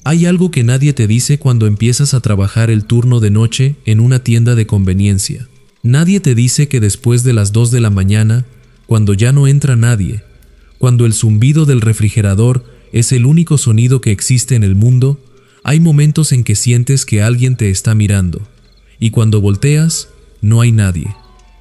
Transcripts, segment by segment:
Hay algo que nadie te dice cuando empiezas a trabajar el turno de noche en una tienda de conveniencia. Nadie te dice que después de las 2 de la mañana, cuando ya no entra nadie, cuando el zumbido del refrigerador es el único sonido que existe en el mundo, hay momentos en que sientes que alguien te está mirando, y cuando volteas, no hay nadie.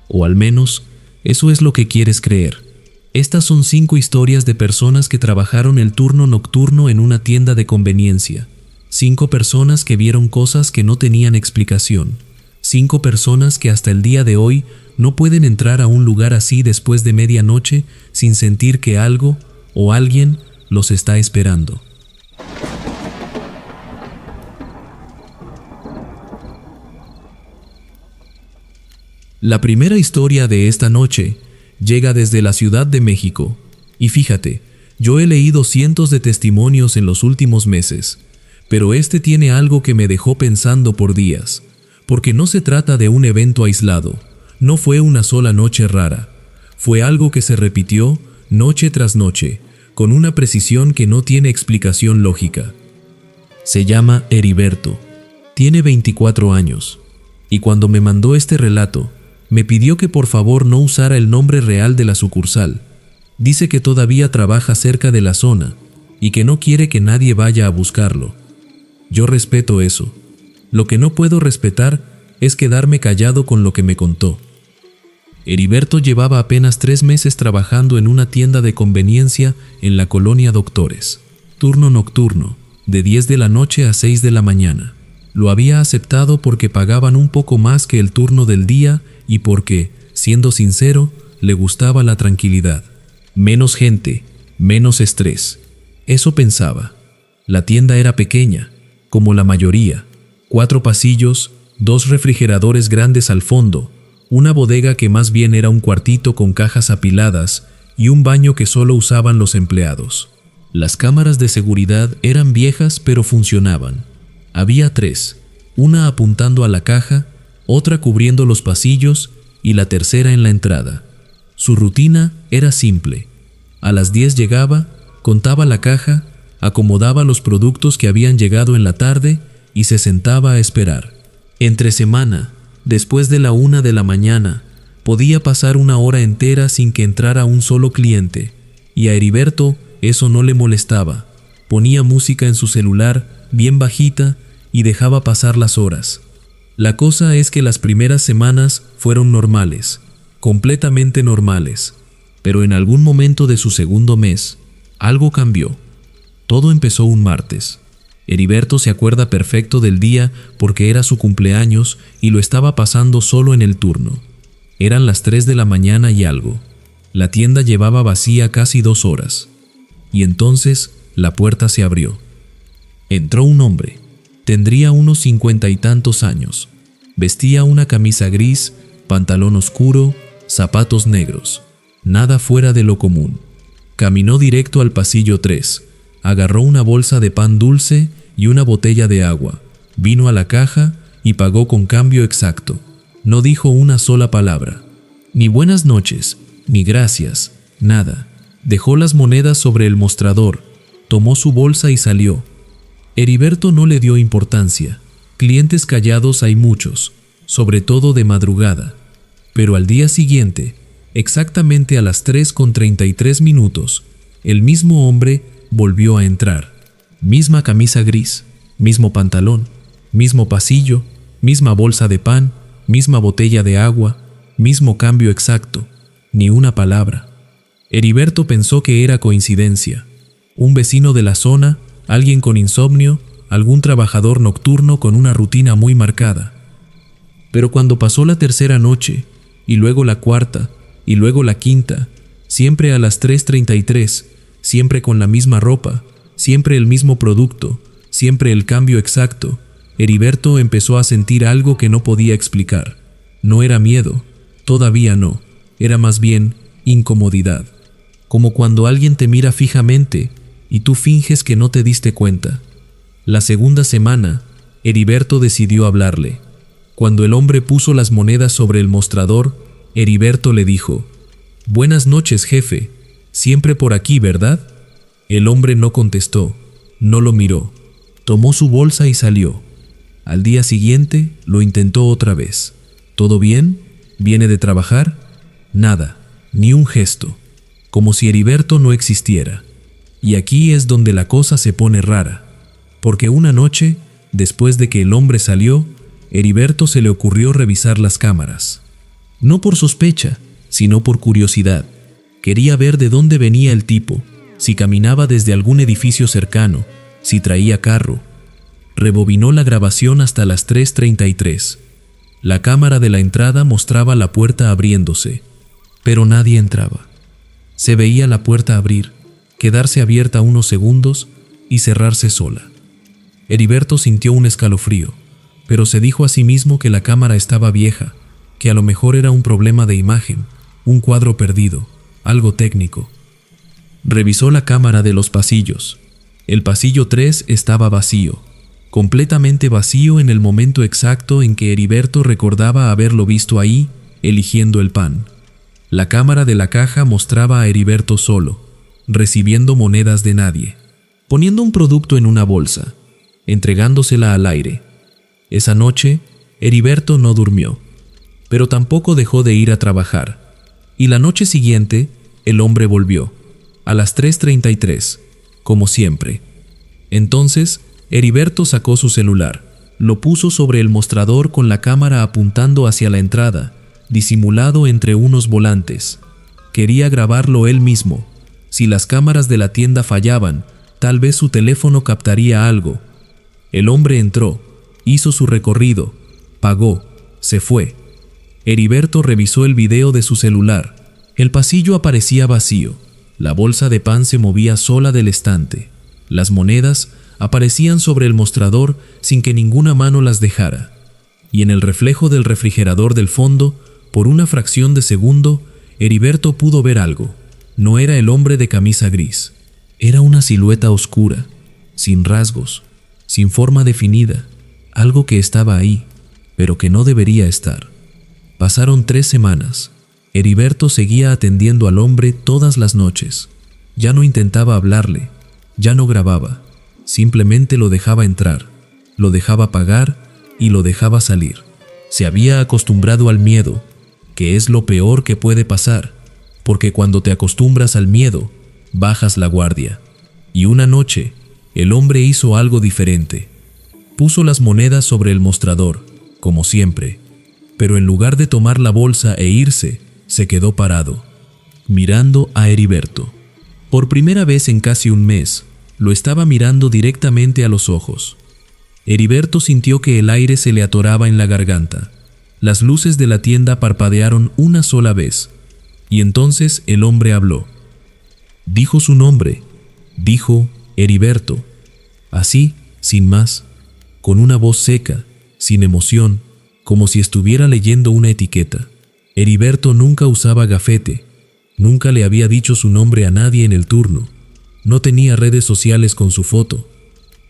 O al menos, eso es lo que quieres creer. Estas son 5 historias de personas que trabajaron el turno nocturno en una tienda de conveniencia. 5 personas que vieron cosas que no tenían explicación. 5 personas que hasta el día de hoy no pueden entrar a un lugar así después de medianoche sin sentir que algo o alguien los está esperando. La primera historia de esta noche llega desde la Ciudad de México. Y fíjate, yo he leído cientos de testimonios en los últimos meses, pero este tiene algo que me dejó pensando por días, porque no se trata de un evento aislado, no fue una sola noche rara, fue algo que se repitió noche tras noche, con una precisión que no tiene explicación lógica. Se llama Heriberto, tiene 24 años, y cuando me mandó este relato, me pidió que por favor no usara el nombre real de la sucursal. Dice que todavía trabaja cerca de la zona y que no quiere que nadie vaya a buscarlo. Yo respeto eso. Lo que no puedo respetar es quedarme callado con lo que me contó. Heriberto llevaba apenas 3 meses trabajando en una tienda de conveniencia en la colonia Doctores. Turno nocturno, de 10 de la noche a 6 de la mañana. Lo había aceptado porque pagaban un poco más que el turno del día y porque, siendo sincero, le gustaba la tranquilidad. Menos gente, menos estrés. Eso pensaba. La tienda era pequeña, como la mayoría. 4 pasillos, 2 refrigeradores grandes al fondo, una bodega que más bien era un cuartito con cajas apiladas y un baño que solo usaban los empleados. Las cámaras de seguridad eran viejas pero funcionaban. Había 3, una apuntando a la caja, otra cubriendo los pasillos y la tercera en la entrada. Su rutina era simple. A las 10 llegaba, contaba la caja, acomodaba los productos que habían llegado en la tarde y se sentaba a esperar. Entre semana, después de la 1 de la mañana, podía pasar 1 hora entera sin que entrara un solo cliente, y a Heriberto eso no le molestaba. Ponía música en su celular, bien bajita, y dejaba pasar las horas. La cosa es que las primeras semanas fueron normales, completamente normales, pero en algún momento de su segundo mes, algo cambió. Todo empezó un martes. Heriberto se acuerda perfecto del día porque era su cumpleaños y lo estaba pasando solo en el turno. Eran las 3 de la mañana y algo. La tienda llevaba vacía casi 2 horas. Y entonces la puerta se abrió. Entró un hombre. Tendría unos 50 y tantos años. Vestía una camisa gris, pantalón oscuro, zapatos negros. Nada fuera de lo común. Caminó directo al pasillo 3. Agarró una bolsa de pan dulce y una botella de agua. Vino a la caja y pagó con cambio exacto. No dijo una sola palabra. Ni buenas noches, ni gracias, nada. Dejó las monedas sobre el mostrador, tomó su bolsa y salió. Heriberto no le dio importancia. Clientes callados hay muchos, sobre todo de madrugada. Pero al día siguiente, exactamente a las 3:33, el mismo hombre volvió a entrar. Misma camisa gris, mismo pantalón, mismo pasillo, misma bolsa de pan, misma botella de agua, mismo cambio exacto, ni una palabra. Heriberto pensó que era coincidencia. Un vecino de la zona, alguien con insomnio, algún trabajador nocturno con una rutina muy marcada. Pero cuando pasó la tercera noche, y luego la cuarta, y luego la quinta, siempre a las 3:33, siempre con la misma ropa, siempre el mismo producto, siempre el cambio exacto, Heriberto empezó a sentir algo que no podía explicar. No era miedo, todavía no, era más bien incomodidad. Como cuando alguien te mira fijamente y tú finges que no te diste cuenta. La segunda semana, Heriberto decidió hablarle. Cuando el hombre puso las monedas sobre el mostrador, Heriberto le dijo: «Buenas noches, jefe. Siempre por aquí, ¿verdad?». El hombre no contestó, no lo miró. Tomó su bolsa y salió. Al día siguiente lo intentó otra vez. ¿Todo bien? ¿Viene de trabajar? Nada, ni un gesto, como si Heriberto no existiera. Y aquí es donde la cosa se pone rara, porque una noche, después de que el hombre salió, Heriberto se le ocurrió revisar las cámaras. No por sospecha, sino por curiosidad. Quería ver de dónde venía el tipo, si caminaba desde algún edificio cercano, si traía carro. Rebobinó la grabación hasta las 3:33. La cámara de la entrada mostraba la puerta abriéndose, pero nadie entraba. Se veía la puerta abrir, quedarse abierta unos segundos y cerrarse sola. Heriberto sintió un escalofrío, pero se dijo a sí mismo que la cámara estaba vieja, que a lo mejor era un problema de imagen, un cuadro perdido, algo técnico. Revisó la cámara de los pasillos. El pasillo 3 estaba vacío, completamente vacío en el momento exacto en que Heriberto recordaba haberlo visto ahí, eligiendo el pan. La cámara de la caja mostraba a Heriberto solo, recibiendo monedas de nadie, poniendo un producto en una bolsa, entregándosela al aire. Esa noche, Heriberto no durmió, pero tampoco dejó de ir a trabajar. Y la noche siguiente, el hombre volvió, a las 3:33, como siempre. Entonces, Heriberto sacó su celular, lo puso sobre el mostrador con la cámara apuntando hacia la entrada, disimulado entre unos volantes. Quería grabarlo él mismo. Si las cámaras de la tienda fallaban, tal vez su teléfono captaría algo. El hombre entró, hizo su recorrido, pagó, se fue. Heriberto revisó el video de su celular. El pasillo aparecía vacío. La bolsa de pan se movía sola del estante. Las monedas aparecían sobre el mostrador sin que ninguna mano las dejara. Y en el reflejo del refrigerador del fondo, por una fracción de segundo, Heriberto pudo ver algo. No era el hombre de camisa gris. Era una silueta oscura, sin rasgos, sin forma definida, algo que estaba ahí, pero que no debería estar. Pasaron 3 semanas. Heriberto seguía atendiendo al hombre todas las noches. Ya no intentaba hablarle, ya no grababa, simplemente lo dejaba entrar, lo dejaba pagar y lo dejaba salir. Se había acostumbrado al miedo, que es lo peor que puede pasar, porque cuando te acostumbras al miedo, bajas la guardia. Y una noche, el hombre hizo algo diferente. Puso las monedas sobre el mostrador, como siempre, pero en lugar de tomar la bolsa e irse, se quedó parado, mirando a Heriberto. Por primera vez en casi un mes, lo estaba mirando directamente a los ojos. Heriberto sintió que el aire se le atoraba en la garganta. Las luces de la tienda parpadearon una sola vez, y entonces el hombre habló. Dijo su nombre, dijo Heriberto, así, sin más, con una voz seca, sin emoción, como si estuviera leyendo una etiqueta. Heriberto nunca usaba gafete, nunca le había dicho su nombre a nadie en el turno, no tenía redes sociales con su foto.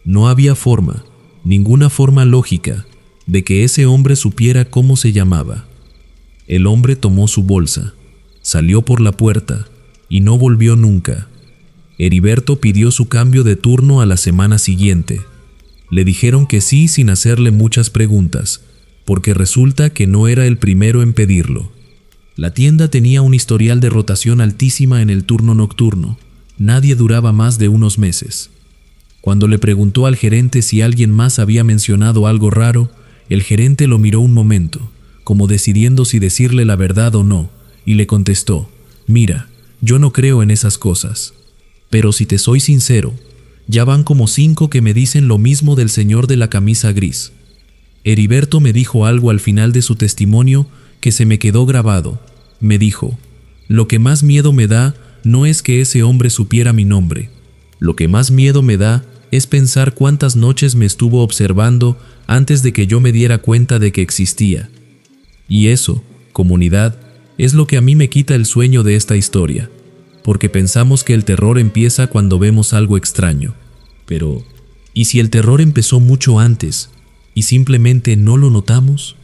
No había forma, ninguna forma lógica, de que ese hombre supiera cómo se llamaba. El hombre tomó su bolsa, salió por la puerta y no volvió nunca. Heriberto pidió su cambio de turno a la semana siguiente. Le dijeron que sí sin hacerle muchas preguntas, porque resulta que no era el primero en pedirlo. La tienda tenía un historial de rotación altísima en el turno nocturno. Nadie duraba más de unos meses. Cuando le preguntó al gerente si alguien más había mencionado algo raro, el gerente lo miró un momento, como decidiendo si decirle la verdad o no, y le contestó: «Mira, yo no creo en esas cosas. Pero si te soy sincero, ya van como 5 que me dicen lo mismo del señor de la camisa gris». Heriberto me dijo algo al final de su testimonio que se me quedó grabado. Me dijo: «Lo que más miedo me da no es que ese hombre supiera mi nombre. Lo que más miedo me da es pensar cuántas noches me estuvo observando antes de que yo me diera cuenta de que existía. Y eso, comunidad, es lo que a mí me quita el sueño de esta historia, porque pensamos que el terror empieza cuando vemos algo extraño. Pero, ¿y si el terror empezó mucho antes y simplemente no lo notamos?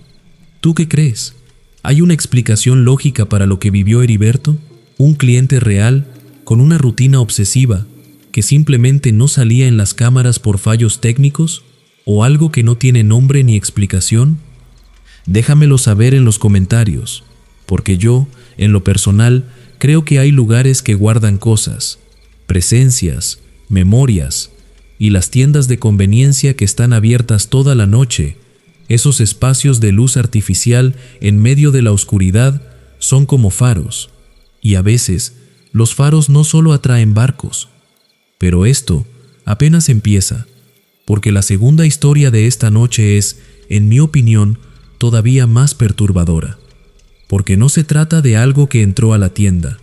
¿Tú qué crees? ¿Hay una explicación lógica para lo que vivió Heriberto? Un cliente real, con una rutina obsesiva, que simplemente no salía en las cámaras por fallos técnicos o algo que no tiene nombre ni explicación? Déjamelo saber en los comentarios, porque yo, en lo personal, creo que hay lugares que guardan cosas, presencias, memorias, y las tiendas de conveniencia que están abiertas toda la noche, esos espacios de luz artificial en medio de la oscuridad, son como faros. Y a veces, los faros no solo atraen barcos. Pero esto apenas empieza, porque la segunda historia de esta noche es, en mi opinión, todavía más perturbadora. Porque no se trata de algo que entró a la tienda,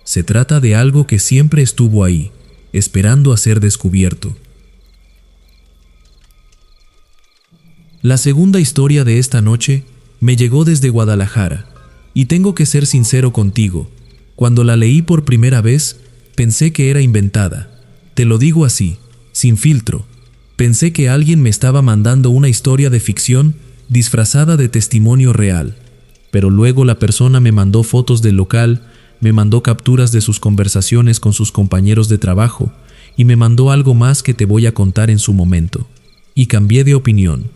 se trata de algo que siempre estuvo ahí, esperando a ser descubierto. La segunda historia de esta noche me llegó desde Guadalajara, y tengo que ser sincero contigo, cuando la leí por primera vez, pensé que era inventada. Te lo digo así, sin filtro. Pensé que alguien me estaba mandando una historia de ficción disfrazada de testimonio real. Pero luego la persona me mandó fotos del local, me mandó capturas de sus conversaciones con sus compañeros de trabajo y me mandó algo más que te voy a contar en su momento. Y cambié de opinión.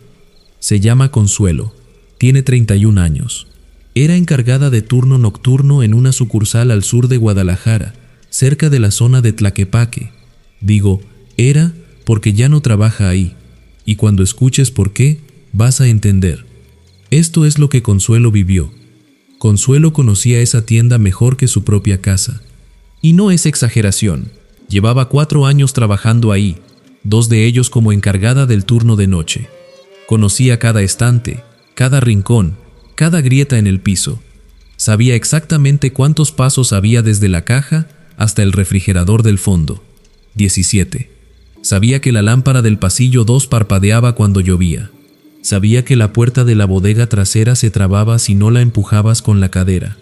Se llama Consuelo, tiene 31 años. Era encargada de turno nocturno en una sucursal al sur de Guadalajara, cerca de la zona de Tlaquepaque. Digo, era porque ya no trabaja ahí, y cuando escuches por qué, vas a entender. Esto es lo que Consuelo vivió. Consuelo conocía esa tienda mejor que su propia casa. Y no es exageración, llevaba 4 años trabajando ahí, 2 de ellos como encargada del turno de noche. Conocía cada estante, cada rincón, cada grieta en el piso. Sabía exactamente cuántos pasos había desde la caja hasta el refrigerador del fondo. 17. Sabía que la lámpara del pasillo 2 parpadeaba cuando llovía. Sabía que la puerta de la bodega trasera se trababa si no la empujabas con la cadera.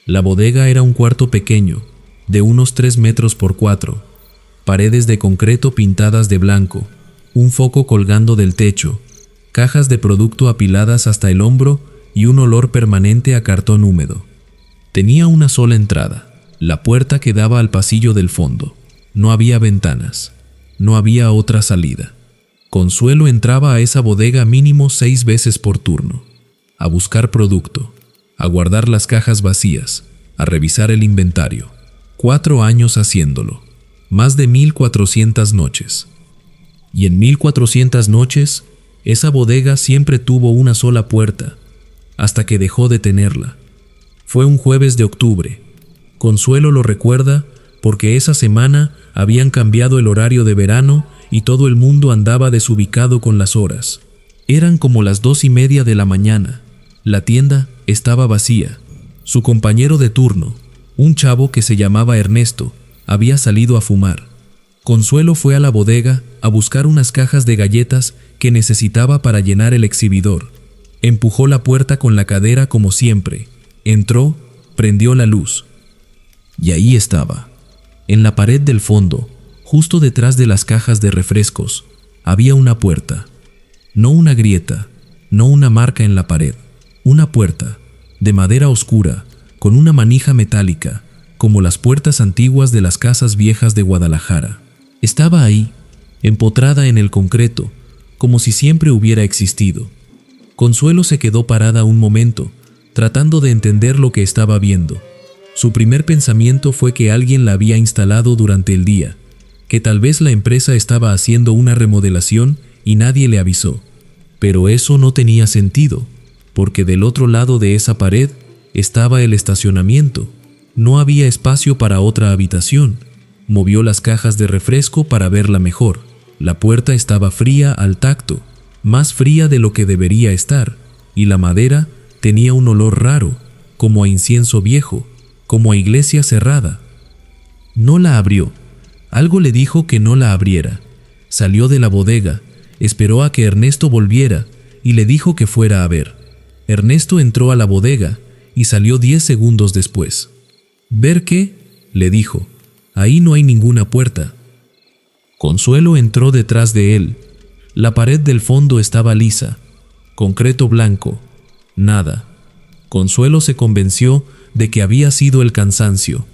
La bodega era un cuarto pequeño, de unos 3 metros por 4, paredes de concreto pintadas de blanco, un foco colgando del techo, cajas de producto apiladas hasta el hombro y un olor permanente a cartón húmedo. Tenía una sola entrada, la puerta que daba al pasillo del fondo. No había ventanas, no había otra salida. Consuelo entraba a esa bodega mínimo 6 veces por turno, a buscar producto, a guardar las cajas vacías, a revisar el inventario. 4 años haciéndolo, más de 1400 noches. Y en 1400 noches, esa bodega siempre tuvo una sola puerta, hasta que dejó de tenerla. Fue un jueves de octubre. Consuelo lo recuerda porque esa semana habían cambiado el horario de verano y todo el mundo andaba desubicado con las horas. Eran como las 2:30 de la mañana. La tienda estaba vacía. Su compañero de turno, un chavo que se llamaba Ernesto, había salido a fumar. Consuelo fue a la bodega a buscar unas cajas de galletas que necesitaba para llenar el exhibidor. Empujó la puerta con la cadera como siempre. Entró, prendió la luz. Y ahí estaba. En la pared del fondo, justo detrás de las cajas de refrescos, había una puerta. No una grieta, no una marca en la pared. Una puerta, de madera oscura, con una manija metálica, como las puertas antiguas de las casas viejas de Guadalajara. Estaba ahí, empotrada en el concreto, como si siempre hubiera existido. Consuelo se quedó parada un momento, tratando de entender lo que estaba viendo. Su primer pensamiento fue que alguien la había instalado durante el día, que tal vez la empresa estaba haciendo una remodelación y nadie le avisó. Pero eso no tenía sentido, porque del otro lado de esa pared estaba el estacionamiento. No había espacio para otra habitación. Movió las cajas de refresco para verla mejor. La puerta estaba fría al tacto, más fría de lo que debería estar, y la madera tenía un olor raro, como a incienso viejo, como a iglesia cerrada. No la abrió. Algo le dijo que no la abriera. Salió de la bodega, esperó a que Ernesto volviera y le dijo que fuera a ver. Ernesto entró a la bodega y salió 10 segundos después. ¿Ver qué?, le dijo. Ahí no hay ninguna puerta. Consuelo entró detrás de él. La pared del fondo estaba lisa, concreto blanco, nada. Consuelo se convenció de que había sido el cansancio.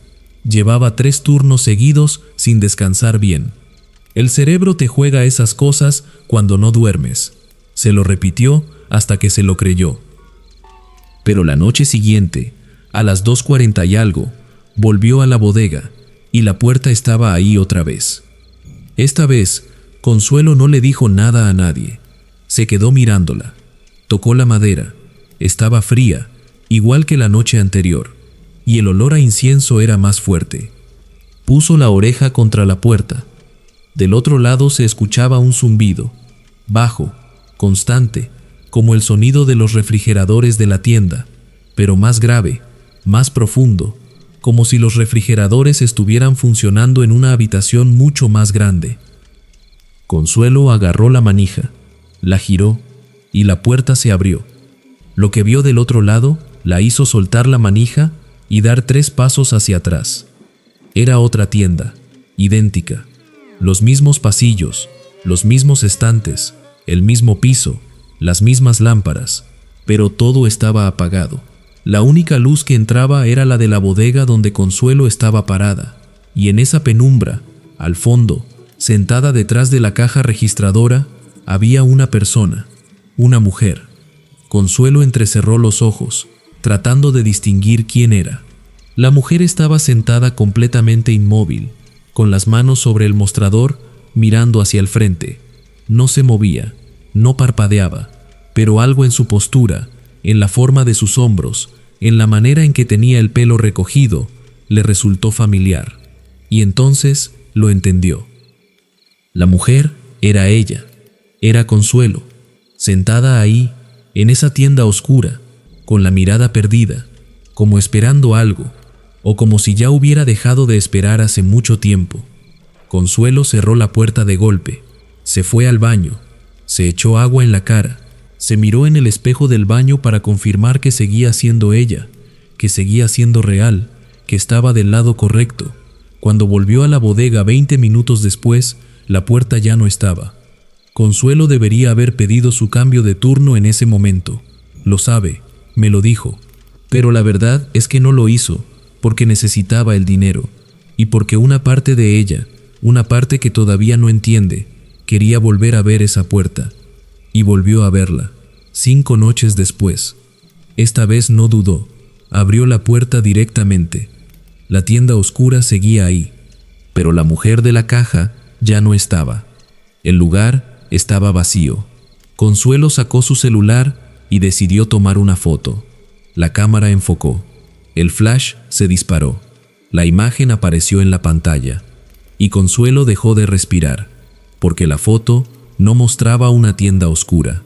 Llevaba 3 turnos seguidos sin descansar bien. El cerebro te juega esas cosas cuando no duermes. Se lo repitió hasta que se lo creyó. Pero la noche siguiente, a las 2:40 y algo, volvió a la bodega y la puerta estaba ahí otra vez. Esta vez, Consuelo no le dijo nada a nadie. Se quedó mirándola. Tocó la madera. Estaba fría, igual que la noche anterior, y el olor a incienso era más fuerte. Puso la oreja contra la puerta. Del otro lado se escuchaba un zumbido, bajo, constante, como el sonido de los refrigeradores de la tienda, pero más grave, más profundo, como si los refrigeradores estuvieran funcionando en una habitación mucho más grande. Consuelo agarró la manija, la giró y la puerta se abrió. Lo que vio del otro lado la hizo soltar la manija y dar 3 pasos hacia atrás. Era otra tienda, idéntica. Los mismos pasillos, los mismos estantes, el mismo piso, las mismas lámparas, pero todo estaba apagado. La única luz que entraba era la de la bodega donde Consuelo estaba parada, y en esa penumbra, al fondo, sentada detrás de la caja registradora, había una persona, una mujer. Consuelo entrecerró los ojos, tratando de distinguir quién era. La mujer estaba sentada completamente inmóvil, con las manos sobre el mostrador, mirando hacia el frente. No se movía, no parpadeaba, pero algo en su postura, en la forma de sus hombros, en la manera en que tenía el pelo recogido, le resultó familiar. Y entonces lo entendió. La mujer era ella, era Consuelo, sentada ahí, en esa tienda oscura, con la mirada perdida, como esperando algo, o como si ya hubiera dejado de esperar hace mucho tiempo. Consuelo cerró la puerta de golpe, se fue al baño, se echó agua en la cara, se miró en el espejo del baño para confirmar que seguía siendo ella, que seguía siendo real, que estaba del lado correcto. Cuando volvió a la bodega 20 minutos después, la puerta ya no estaba. Consuelo debería haber pedido su cambio de turno en ese momento. Lo sabe, me lo dijo. Pero la verdad es que no lo hizo, porque necesitaba el dinero, y porque una parte de ella, una parte que todavía no entiende, quería volver a ver esa puerta. Y volvió a verla, 5 noches después. Esta vez no dudó, abrió la puerta directamente. La tienda oscura seguía ahí, pero la mujer de la caja ya no estaba. El lugar estaba vacío. Consuelo sacó su celular y decidió tomar una foto. La cámara enfocó. El flash se disparó. La imagen apareció en la pantalla. Y Consuelo dejó de respirar, porque la foto no mostraba una tienda oscura.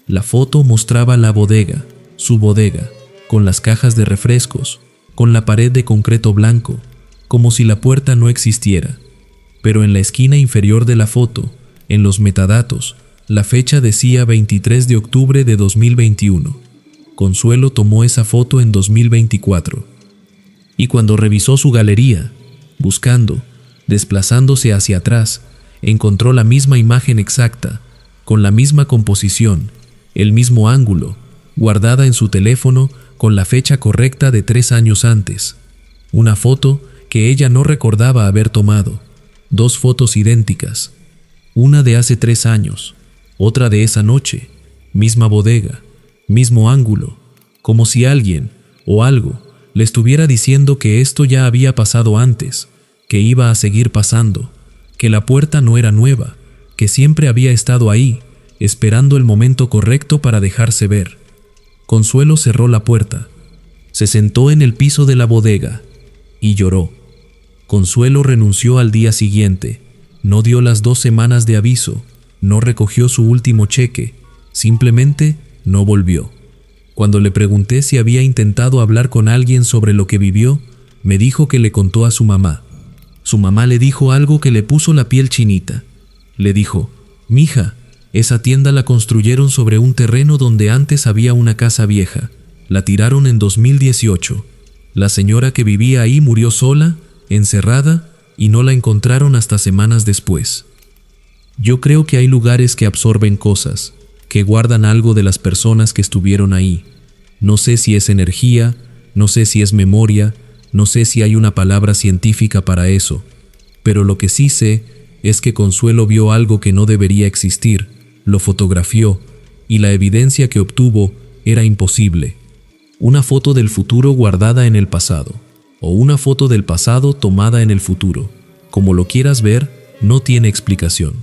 La foto mostraba la bodega, su bodega, con las cajas de refrescos, con la pared de concreto blanco, como si la puerta no existiera. Pero en la esquina inferior de la foto, en los metadatos, la fecha decía 23 de octubre de 2021. Consuelo tomó esa foto en 2024. Y cuando revisó su galería, buscando, desplazándose hacia atrás, encontró la misma imagen exacta, con la misma composición, el mismo ángulo, guardada en su teléfono con la fecha correcta de 3 años antes. Una foto que ella no recordaba haber tomado. 2 fotos idénticas. Una de hace 3 años, otra de esa noche, misma bodega, mismo ángulo, como si alguien o algo le estuviera diciendo que esto ya había pasado antes, que iba a seguir pasando, que la puerta no era nueva, que siempre había estado ahí, esperando el momento correcto para dejarse ver. Consuelo cerró la puerta, se sentó en el piso de la bodega y lloró. Consuelo renunció al día siguiente, no dio las 2 semanas de aviso, no recogió su último cheque, simplemente no volvió. Cuando le pregunté si había intentado hablar con alguien sobre lo que vivió, me dijo que le contó a su mamá. Su mamá le dijo algo que le puso la piel chinita. Le dijo: «Mija, esa tienda la construyeron sobre un terreno donde antes había una casa vieja. La tiraron en 2018. La señora que vivía ahí murió sola, encerrada, y no la encontraron hasta semanas después». Yo creo que hay lugares que absorben cosas, que guardan algo de las personas que estuvieron ahí. No sé si es energía, no sé si es memoria, No sé si hay una palabra científica para eso, pero lo que sí sé es que Consuelo vio algo que no debería existir, lo fotografió, y la evidencia que obtuvo era imposible. Una foto del futuro guardada en el pasado, o una foto del pasado tomada en el futuro. Como lo quieras ver, no tiene explicación.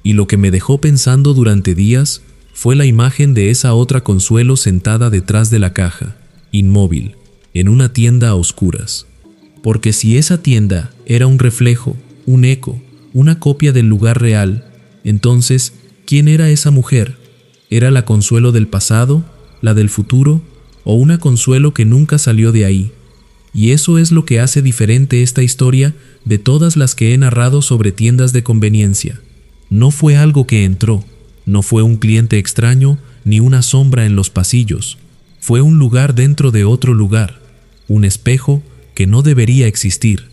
Y lo que me dejó pensando durante días fue la imagen de esa otra Consuelo sentada detrás de la caja, inmóvil, en una tienda a oscuras. Porque si esa tienda era un reflejo, un eco, una copia del lugar real, entonces, ¿quién era esa mujer? ¿Era la Consuelo del pasado, la del futuro, o una Consuelo que nunca salió de ahí? Y eso es lo que hace diferente esta historia de todas las que he narrado sobre tiendas de conveniencia. No fue algo que entró, no fue un cliente extraño ni una sombra en los pasillos. Fue un lugar dentro de otro lugar, un espejo que no debería existir.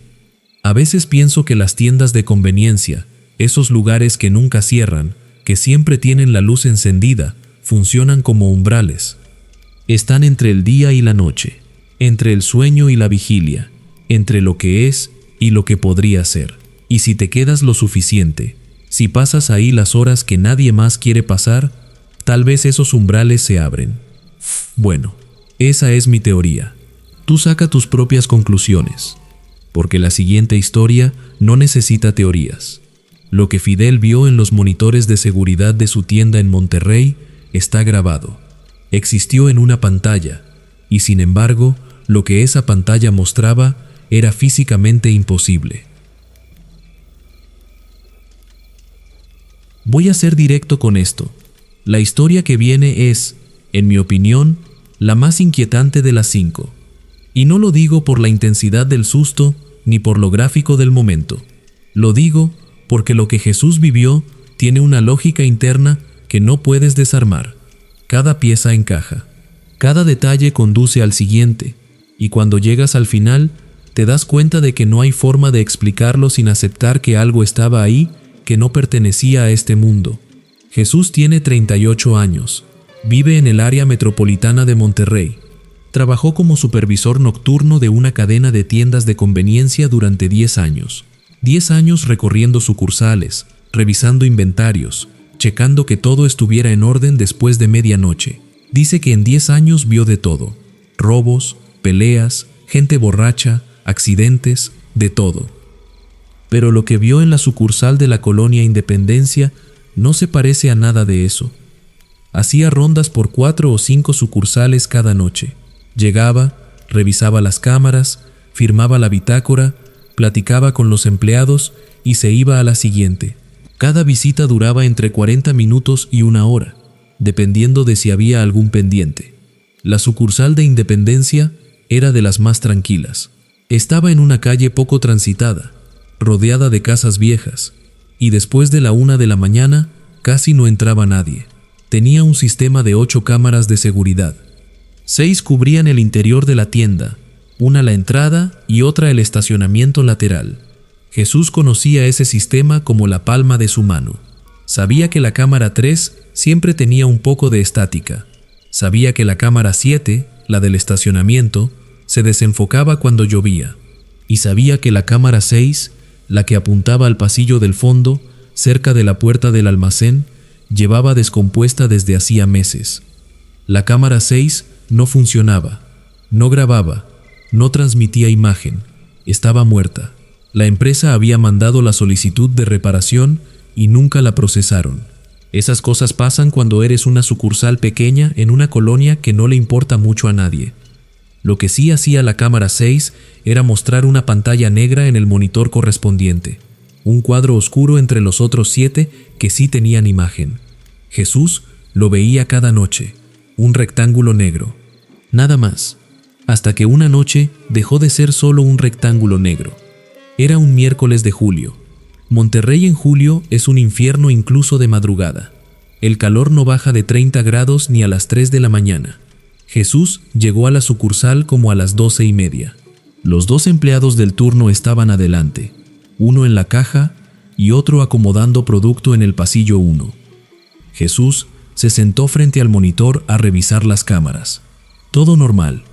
A veces pienso que las tiendas de conveniencia, esos lugares que nunca cierran, que siempre tienen la luz encendida, funcionan como umbrales. Están entre el día y la noche, entre el sueño y la vigilia, entre lo que es y lo que podría ser. Y si te quedas lo suficiente, si pasas ahí las horas que nadie más quiere pasar, tal vez esos umbrales se abren. Bueno, esa es mi teoría. Tú saca tus propias conclusiones, porque la siguiente historia no necesita teorías. Lo que Fidel vio en los monitores de seguridad de su tienda en Monterrey está grabado. Existió en una pantalla, y sin embargo, lo que esa pantalla mostraba era físicamente imposible. Voy a ser directo con esto. La historia que viene es, en mi opinión, la más inquietante de las 5. Y no lo digo por la intensidad del susto ni por lo gráfico del momento. Lo digo porque lo que Jesús vivió tiene una lógica interna que no puedes desarmar. Cada pieza encaja. Cada detalle conduce al siguiente. Y cuando llegas al final, te das cuenta de que no hay forma de explicarlo sin aceptar que algo estaba ahí que no pertenecía a este mundo. Jesús tiene 38 años. Vive en el área metropolitana de Monterrey. Trabajó como supervisor nocturno de una cadena de tiendas de conveniencia durante 10 años. 10 años recorriendo sucursales, revisando inventarios, checando que todo estuviera en orden después de medianoche. Dice que en 10 años vio de todo. Robos, peleas, gente borracha, accidentes, de todo. Pero lo que vio en la sucursal de la colonia Independencia no se parece a nada de eso. Hacía rondas por 4 o 5 sucursales cada noche. Llegaba, revisaba las cámaras, firmaba la bitácora, platicaba con los empleados y se iba a la siguiente. Cada visita duraba entre 40 minutos y 1 hora, dependiendo de si había algún pendiente. La sucursal de Independencia era de las más tranquilas. Estaba en una calle poco transitada, rodeada de casas viejas, y después de la 1 de la mañana casi no entraba nadie. Tenía un sistema de 8 cámaras de seguridad. 6 cubrían el interior de la tienda, una la entrada y otra el estacionamiento lateral. Jesús conocía ese sistema como la palma de su mano. Sabía que la cámara 3 siempre tenía un poco de estática. Sabía que la cámara 7, la del estacionamiento, se desenfocaba cuando llovía. Y sabía que la cámara 6, la que apuntaba al pasillo del fondo, cerca de la puerta del almacén, llevaba descompuesta desde hacía meses. La cámara 6 no funcionaba, no grababa, no transmitía imagen, estaba muerta. La empresa había mandado la solicitud de reparación y nunca la procesaron. Esas cosas pasan cuando eres una sucursal pequeña en una colonia que no le importa mucho a nadie. Lo que sí hacía la cámara 6 era mostrar una pantalla negra en el monitor correspondiente, un cuadro oscuro entre los otros 7 que sí tenían imagen. Jesús lo veía cada noche, un rectángulo negro. Nada más, hasta que una noche dejó de ser solo un rectángulo negro. Era un miércoles de julio. Monterrey en julio es un infierno incluso de madrugada. El calor no baja de 30 grados ni a las 3 de la mañana. Jesús llegó a la sucursal como a las 12:30. Los 2 empleados del turno estaban adelante, uno en la caja y otro acomodando producto en el pasillo 1. Jesús se sentó frente al monitor a revisar las cámaras. Todo normal.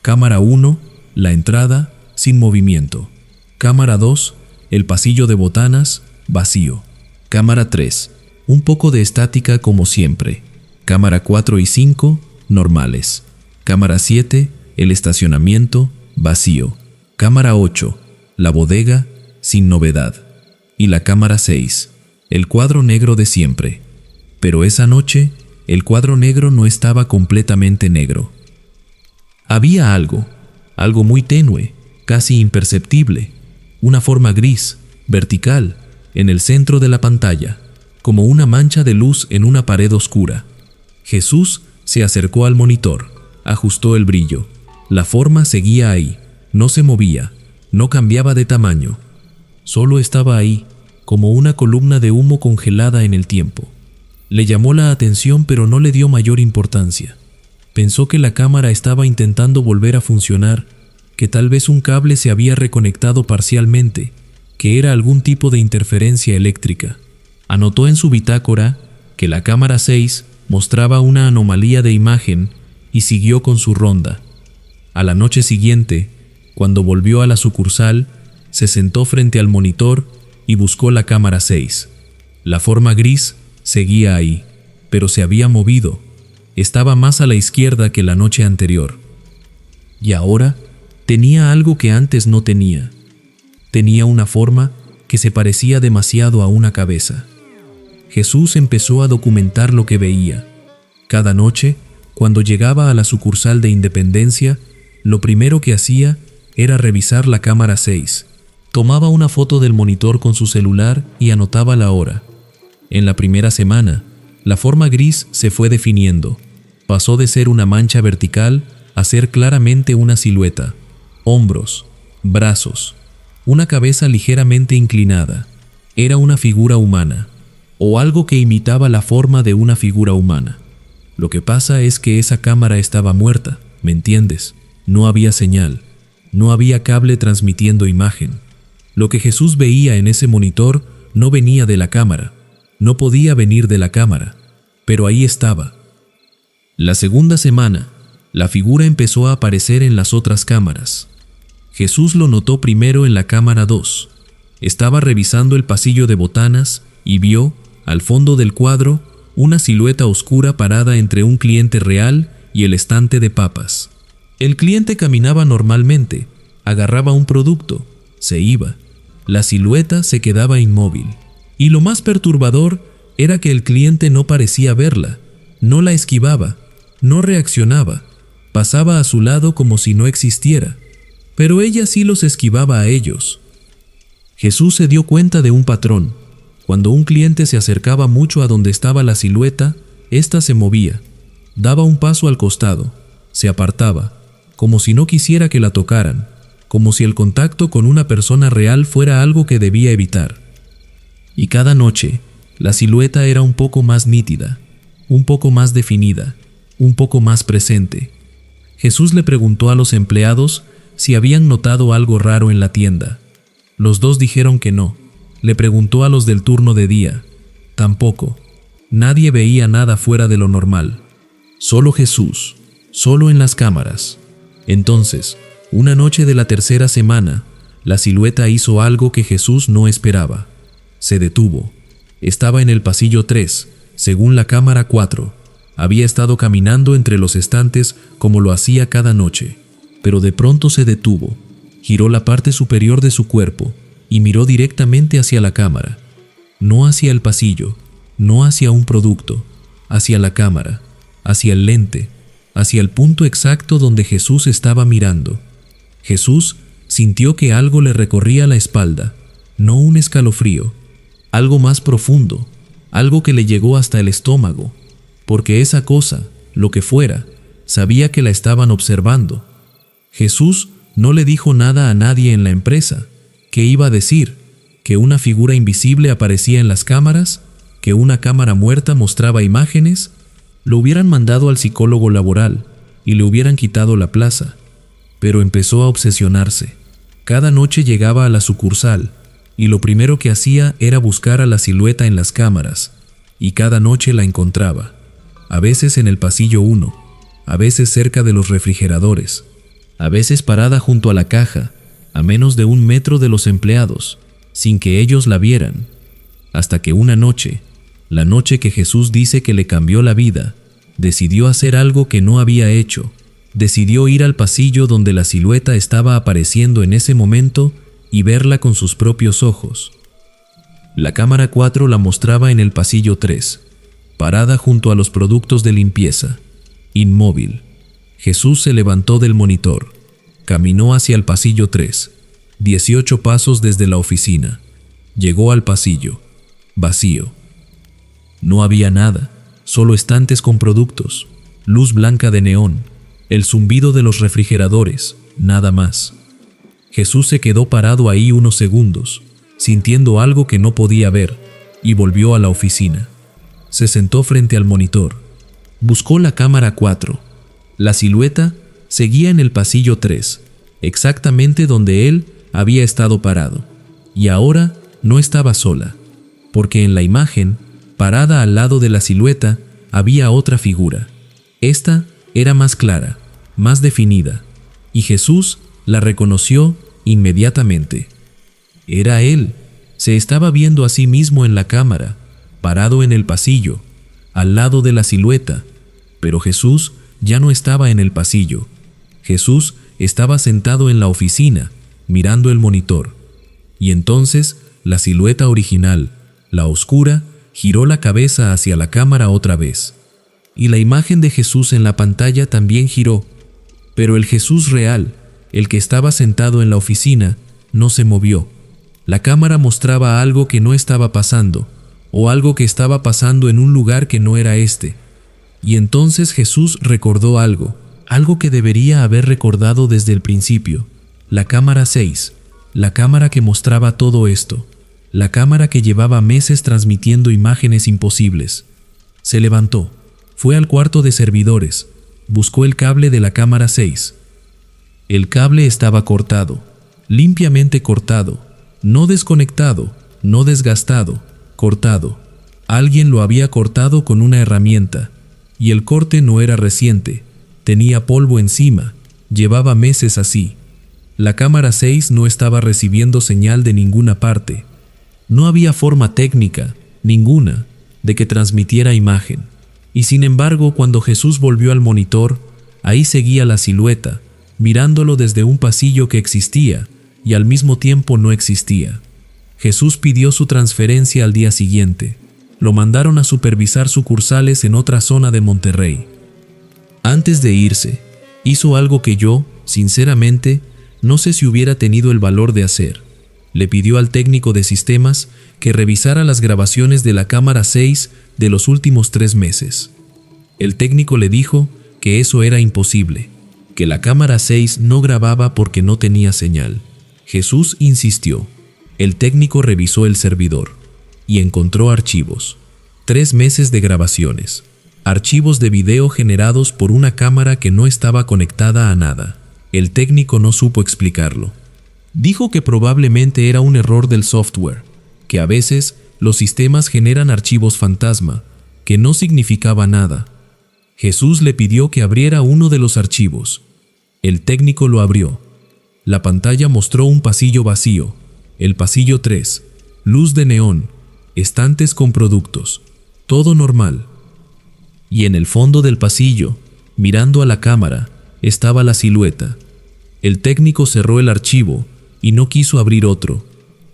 Cámara 1, la entrada, sin movimiento. Cámara 2, el pasillo de botanas, vacío. Cámara 3, un poco de estática como siempre. Cámara 4 y 5, normales. Cámara 7, el estacionamiento, vacío. Cámara 8, la bodega, sin novedad. Y la cámara 6, el cuadro negro de siempre. Pero esa noche, el cuadro negro no estaba completamente negro. Había algo muy tenue, casi imperceptible, una forma gris, vertical, en el centro de la pantalla, como una mancha de luz en una pared oscura. Jesús se acercó al monitor, ajustó el brillo. La forma seguía ahí, no se movía, no cambiaba de tamaño. Solo estaba ahí, como una columna de humo congelada en el tiempo. Le llamó la atención, pero no le dio mayor importancia. Pensó que la cámara estaba intentando volver a funcionar, que tal vez un cable se había reconectado parcialmente, que era algún tipo de interferencia eléctrica. Anotó en su bitácora que la cámara 6 mostraba una anomalía de imagen y siguió con su ronda. A la noche siguiente, cuando volvió a la sucursal, se sentó frente al monitor y buscó la cámara 6. La forma gris seguía ahí, pero se había movido. Estaba más a la izquierda que la noche anterior. Y ahora tenía algo que antes no tenía. Tenía una forma que se parecía demasiado a una cabeza. Jesús empezó a documentar lo que veía. Cada noche, cuando llegaba a la sucursal de Independencia, lo primero que hacía era revisar la cámara 6. Tomaba una foto del monitor con su celular y anotaba la hora. En la primera semana, la forma gris se fue definiendo. Pasó de ser una mancha vertical a ser claramente una silueta. Hombros, brazos, una cabeza ligeramente inclinada. Era una figura humana, o algo que imitaba la forma de una figura humana. Lo que pasa es que esa cámara estaba muerta, ¿me entiendes? No había señal, no había cable transmitiendo imagen. Lo que Jesús veía en ese monitor no venía de la cámara, no podía venir de la cámara, pero ahí estaba. La segunda semana, la figura empezó a aparecer en las otras cámaras. Jesús lo notó primero en la cámara 2. Estaba revisando el pasillo de botanas y vio, al fondo del cuadro, una silueta oscura parada entre un cliente real y el estante de papas. El cliente caminaba normalmente, agarraba un producto, se iba. La silueta se quedaba inmóvil. Y lo más perturbador era que el cliente no parecía verla, no la esquivaba, no reaccionaba, pasaba a su lado como si no existiera, pero ella sí los esquivaba a ellos. Jesús se dio cuenta de un patrón. Cuando un cliente se acercaba mucho a donde estaba la silueta, ésta se movía, daba un paso al costado, se apartaba, como si no quisiera que la tocaran, como si el contacto con una persona real fuera algo que debía evitar. Y cada noche, la silueta era un poco más nítida, un poco más definida, un poco más presente. Jesús le preguntó a los empleados si habían notado algo raro en la tienda. Los dos dijeron que no. Le preguntó a los del turno de día. Tampoco. Nadie veía nada fuera de lo normal. Solo Jesús, solo en las cámaras. Entonces, una noche de la tercera semana, la silueta hizo algo que Jesús no esperaba. Se detuvo. Estaba en el pasillo 3, según la cámara 4. Había estado caminando entre los estantes como lo hacía cada noche, pero de pronto se detuvo, giró la parte superior de su cuerpo y miró directamente hacia la cámara. No hacia el pasillo, no hacia un producto, hacia la cámara, hacia el lente, hacia el punto exacto donde Jesús estaba mirando. Jesús sintió que algo le recorría la espalda, no un escalofrío, algo más profundo, algo que le llegó hasta el estómago, porque esa cosa, lo que fuera, sabía que la estaban observando. Jesús no le dijo nada a nadie en la empresa. ¿Qué iba a decir? ¿Que una figura invisible aparecía en las cámaras? ¿Que una cámara muerta mostraba imágenes? Lo hubieran mandado al psicólogo laboral y le hubieran quitado la plaza. Pero empezó a obsesionarse. Cada noche llegaba a la sucursal y lo primero que hacía era buscar a la silueta en las cámaras, y cada noche la encontraba, a veces en el pasillo 1, a veces cerca de los refrigeradores, a veces parada junto a la caja, a menos de 1 metro de los empleados, sin que ellos la vieran. Hasta que una noche, la noche que Jesús dice que le cambió la vida, decidió hacer algo que no había hecho. Decidió ir al pasillo donde la silueta estaba apareciendo en ese momento y verla con sus propios ojos. La cámara 4 la mostraba en el pasillo 3, parada junto a los productos de limpieza, inmóvil. Jesús se levantó del monitor, caminó hacia el pasillo 3, 18 pasos desde la oficina. Llegó al pasillo, vacío. No había nada, solo estantes con productos, luz blanca de neón, el zumbido de los refrigeradores, nada más. Jesús se quedó parado ahí unos segundos, sintiendo algo que no podía ver, y volvió a la oficina. Se sentó frente al monitor. Buscó la cámara 4. La silueta seguía en el pasillo 3, exactamente donde él había estado parado. Y ahora no estaba sola, porque en la imagen, parada al lado de la silueta, había otra figura. Esta era más clara, más definida, y Jesús la reconoció inmediatamente. Era él. Se estaba viendo a sí mismo en la cámara, parado en el pasillo, al lado de la silueta. Pero Jesús ya no estaba en el pasillo. Jesús estaba sentado en la oficina, mirando el monitor. Y entonces la silueta original, la oscura, giró la cabeza hacia la cámara otra vez. Y la imagen de Jesús en la pantalla también giró. Pero el Jesús real, el que estaba sentado en la oficina, no se movió. La cámara mostraba algo que no estaba pasando, o algo que estaba pasando en un lugar que no era este. Y entonces Jesús recordó algo que debería haber recordado desde el principio. La cámara 6, la cámara que mostraba todo esto, la cámara que llevaba meses transmitiendo imágenes imposibles. Se levantó, fue al cuarto de servidores, buscó el cable de la cámara 6. El cable estaba cortado, limpiamente cortado, no desconectado, no desgastado, cortado. Alguien lo había cortado con una herramienta, y el corte no era reciente, tenía polvo encima, llevaba meses así. La cámara 6 no estaba recibiendo señal de ninguna parte. No había forma técnica, ninguna, de que transmitiera imagen. Y sin embargo, cuando Jesús volvió al monitor, ahí seguía la silueta, mirándolo desde un pasillo que existía y al mismo tiempo no existía. Jesús pidió su transferencia al día siguiente. Lo mandaron a supervisar sucursales en otra zona de Monterrey. Antes de irse, hizo algo que yo, sinceramente, no sé si hubiera tenido el valor de hacer. Le pidió al técnico de sistemas que revisara las grabaciones de la cámara 6 de los últimos 3 meses. El técnico le dijo que eso era imposible, que la cámara 6 no grababa porque no tenía señal. Jesús insistió. El técnico revisó el servidor y encontró archivos. 3 meses de grabaciones. Archivos de video generados por una cámara que no estaba conectada a nada. El técnico no supo explicarlo. Dijo que probablemente era un error del software, que a veces los sistemas generan archivos fantasma, que no significaba nada. Jesús le pidió que abriera uno de los archivos. El técnico lo abrió. La pantalla mostró un pasillo vacío, el pasillo 3, luz de neón, estantes con productos, todo normal. Y en el fondo del pasillo, mirando a la cámara, estaba la silueta. El técnico cerró el archivo y no quiso abrir otro.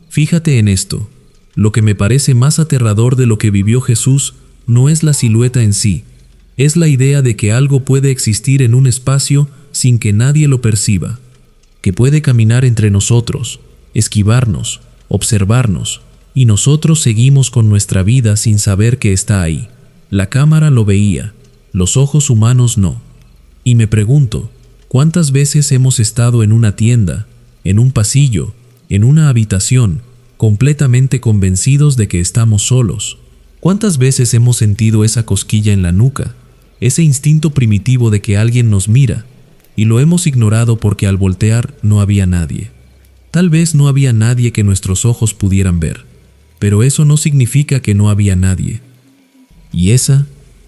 Fíjate en esto. Lo que me parece más aterrador de lo que vivió Jesús no es la silueta en sí, es la idea de que algo puede existir en un espacio sin que nadie lo perciba, que puede caminar entre nosotros, esquivarnos, observarnos, y nosotros seguimos con nuestra vida sin saber que está ahí. La cámara lo veía, los ojos humanos no. Y me pregunto, ¿cuántas veces hemos estado en una tienda, en un pasillo, en una habitación, completamente convencidos de que estamos solos? ¿Cuántas veces hemos sentido esa cosquilla en la nuca, ese instinto primitivo de que alguien nos mira, y lo hemos ignorado porque al voltear no había nadie? Tal vez no había nadie que nuestros ojos pudieran ver, pero eso no significa que no había nadie. Y esa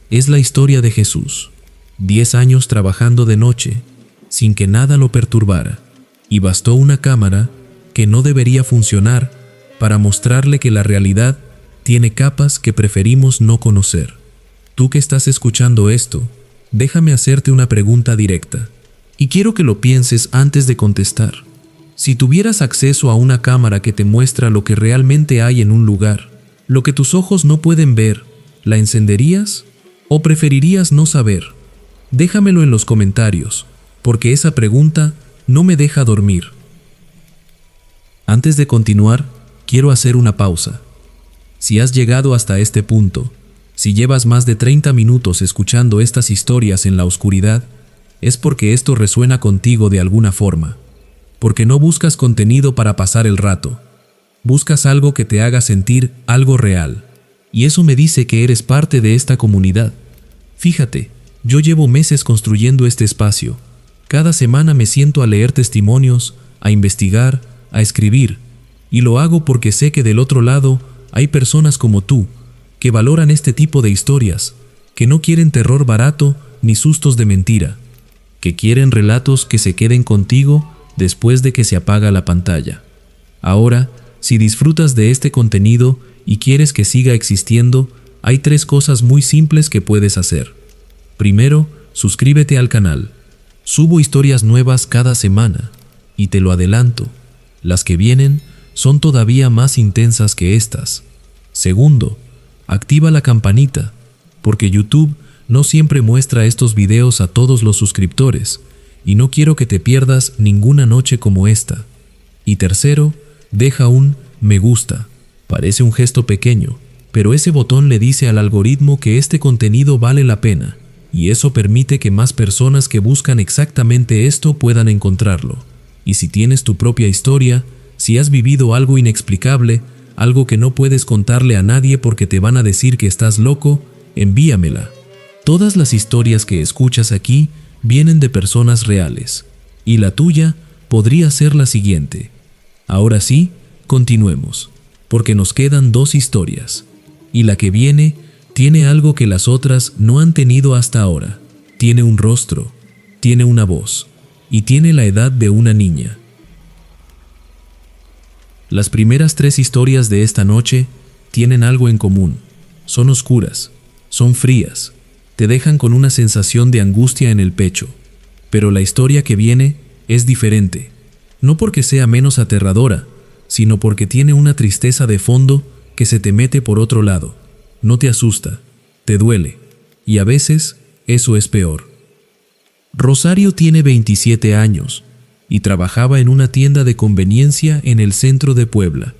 es la historia de Jesús. 10 años trabajando de noche, sin que nada lo perturbara. y bastó una cámara que no debería funcionar para mostrarle que la realidad tiene capas que preferimos no conocer. Tú que estás escuchando esto, déjame hacerte una pregunta directa, y quiero que lo pienses antes de contestar. Si tuvieras acceso a una cámara que te muestra lo que realmente hay en un lugar, lo que tus ojos no pueden ver, ¿la encenderías o preferirías no saber? Déjamelo en los comentarios, porque esa pregunta no me deja dormir. Antes de continuar, quiero hacer una pausa. Si has llegado hasta este punto, si llevas más de 30 minutos escuchando estas historias en la oscuridad, es porque esto resuena contigo de alguna forma. Porque no buscas contenido para pasar el rato. Buscas algo que te haga sentir algo real. Y eso me dice que eres parte de esta comunidad. Fíjate, yo llevo meses construyendo este espacio. Cada semana me siento a leer testimonios, a investigar, a escribir. Y lo hago porque sé que del otro lado hay personas como tú, que valoran este tipo de historias, que no quieren terror barato ni sustos de mentira, que quieren relatos que se queden contigo después de que se apaga la pantalla. Ahora, si disfrutas de este contenido y quieres que siga existiendo, hay 3 cosas muy simples que puedes hacer. Primero, suscríbete al canal. Subo historias nuevas cada semana, y te lo adelanto, las que vienen son todavía más intensas que estas. Segundo, activa la campanita, porque YouTube no siempre muestra estos videos a todos los suscriptores, y no quiero que te pierdas ninguna noche como esta. Y tercero, deja un me gusta. Parece un gesto pequeño, pero ese botón le dice al algoritmo que este contenido vale la pena, y eso permite que más personas que buscan exactamente esto puedan encontrarlo. Y si tienes tu propia historia, si has vivido algo inexplicable, algo que no puedes contarle a nadie porque te van a decir que estás loco, envíamela. Todas las historias que escuchas aquí vienen de personas reales, y la tuya podría ser la siguiente. Ahora sí, continuemos, porque nos quedan 2 historias, y la que viene tiene algo que las otras no han tenido hasta ahora. Tiene un rostro, tiene una voz, y tiene la edad de una niña. Las primeras 3 historias de esta noche tienen algo en común. Son oscuras, son frías, te dejan con una sensación de angustia en el pecho. Pero la historia que viene es diferente, no porque sea menos aterradora, sino porque tiene una tristeza de fondo que se te mete por otro lado. No te asusta, te duele, y a veces eso es peor. Rosario tiene 27 años y trabajaba en una tienda de conveniencia en el centro de Puebla.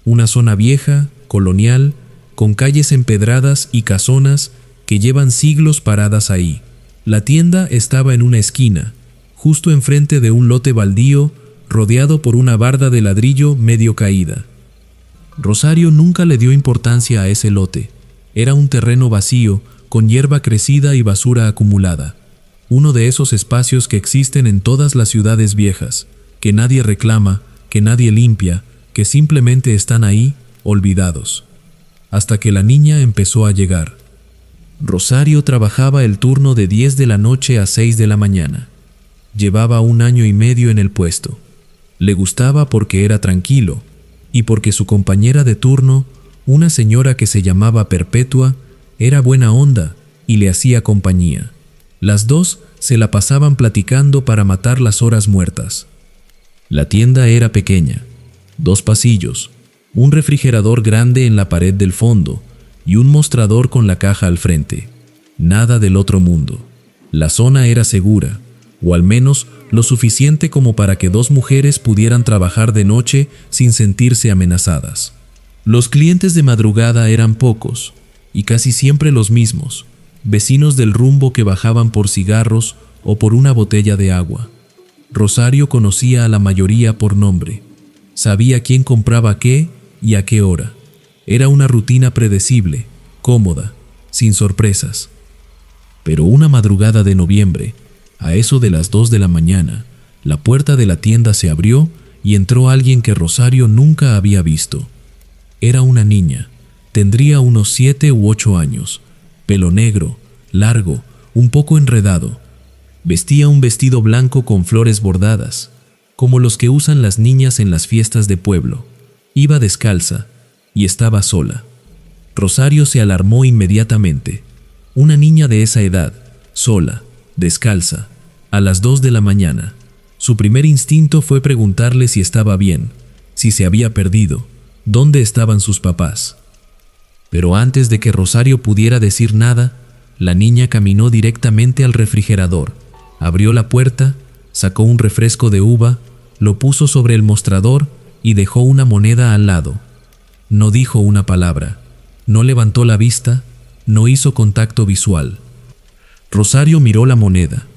Una zona vieja, colonial, con calles empedradas y casonas que llevan siglos paradas ahí. La tienda estaba en una esquina, justo enfrente de un lote baldío rodeado por una barda de ladrillo medio caída. Rosario nunca le dio importancia a ese lote. Era un terreno vacío, con hierba crecida y basura acumulada. Uno de esos espacios que existen en todas las ciudades viejas, que nadie reclama, que nadie limpia, que simplemente están ahí, olvidados. Hasta que la niña empezó a llegar. Rosario trabajaba el turno de 10 de la noche a 6 de la mañana. Llevaba 1 año y medio en el puesto. Le gustaba porque era tranquilo, y porque su compañera de turno, una señora que se llamaba Perpetua, era buena onda y le hacía compañía. Las 2 se la pasaban platicando para matar las horas muertas. La tienda era pequeña, 2 pasillos, un refrigerador grande en la pared del fondo y un mostrador con la caja al frente. Nada del otro mundo. La zona era segura, o al menos lo suficiente como para que 2 mujeres pudieran trabajar de noche sin sentirse amenazadas. Los clientes de madrugada eran pocos, y casi siempre los mismos, vecinos del rumbo que bajaban por cigarros o por una botella de agua. Rosario conocía a la mayoría por nombre. Sabía quién compraba qué y a qué hora. Era una rutina predecible, cómoda, sin sorpresas. Pero una madrugada de noviembre, a eso de las 2 de la mañana, la puerta de la tienda se abrió y entró alguien que Rosario nunca había visto. Era una niña, tendría unos 7 u 8 años, pelo negro, largo, un poco enredado. Vestía un vestido blanco con flores bordadas. como los que usan las niñas en las fiestas de pueblo. Iba descalza y estaba sola. Rosario se alarmó inmediatamente. Una niña de esa edad, sola, descalza, a las 2 de la mañana. Su primer instinto fue preguntarle si estaba bien, si se había perdido, dónde estaban sus papás. Pero antes de que Rosario pudiera decir nada, la niña caminó directamente al refrigerador, abrió la puerta, sacó un refresco de uva, lo puso sobre el mostrador y dejó una moneda al lado. No dijo una palabra, no levantó la vista, no hizo contacto visual. Rosario miró la moneda.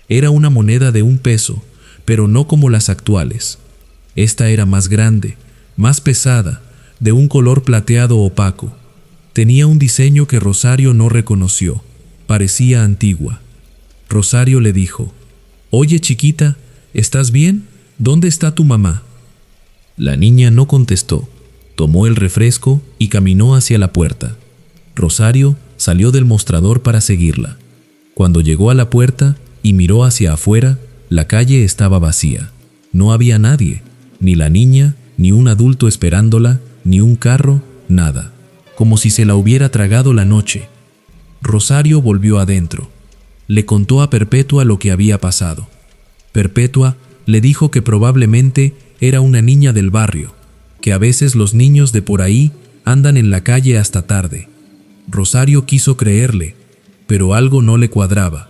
Era una moneda de 1 peso, pero no como las actuales. Esta era más grande, más pesada, de un color plateado opaco. Tenía un diseño que Rosario no reconoció. Parecía antigua. Rosario le dijo: «Oye, chiquita, ¿estás bien? ¿Dónde está tu mamá?». La niña no contestó. Tomó el refresco y caminó hacia la puerta. Rosario salió del mostrador para seguirla. Cuando llegó a la puerta y miró hacia afuera, la calle estaba vacía. No había nadie, ni la niña, ni un adulto esperándola, ni un carro, nada. Como si se la hubiera tragado la noche. Rosario volvió adentro. Le contó a Perpetua lo que había pasado. Perpetua le dijo que probablemente era una niña del barrio, que a veces los niños de por ahí andan en la calle hasta tarde. Rosario quiso creerle, pero algo no le cuadraba.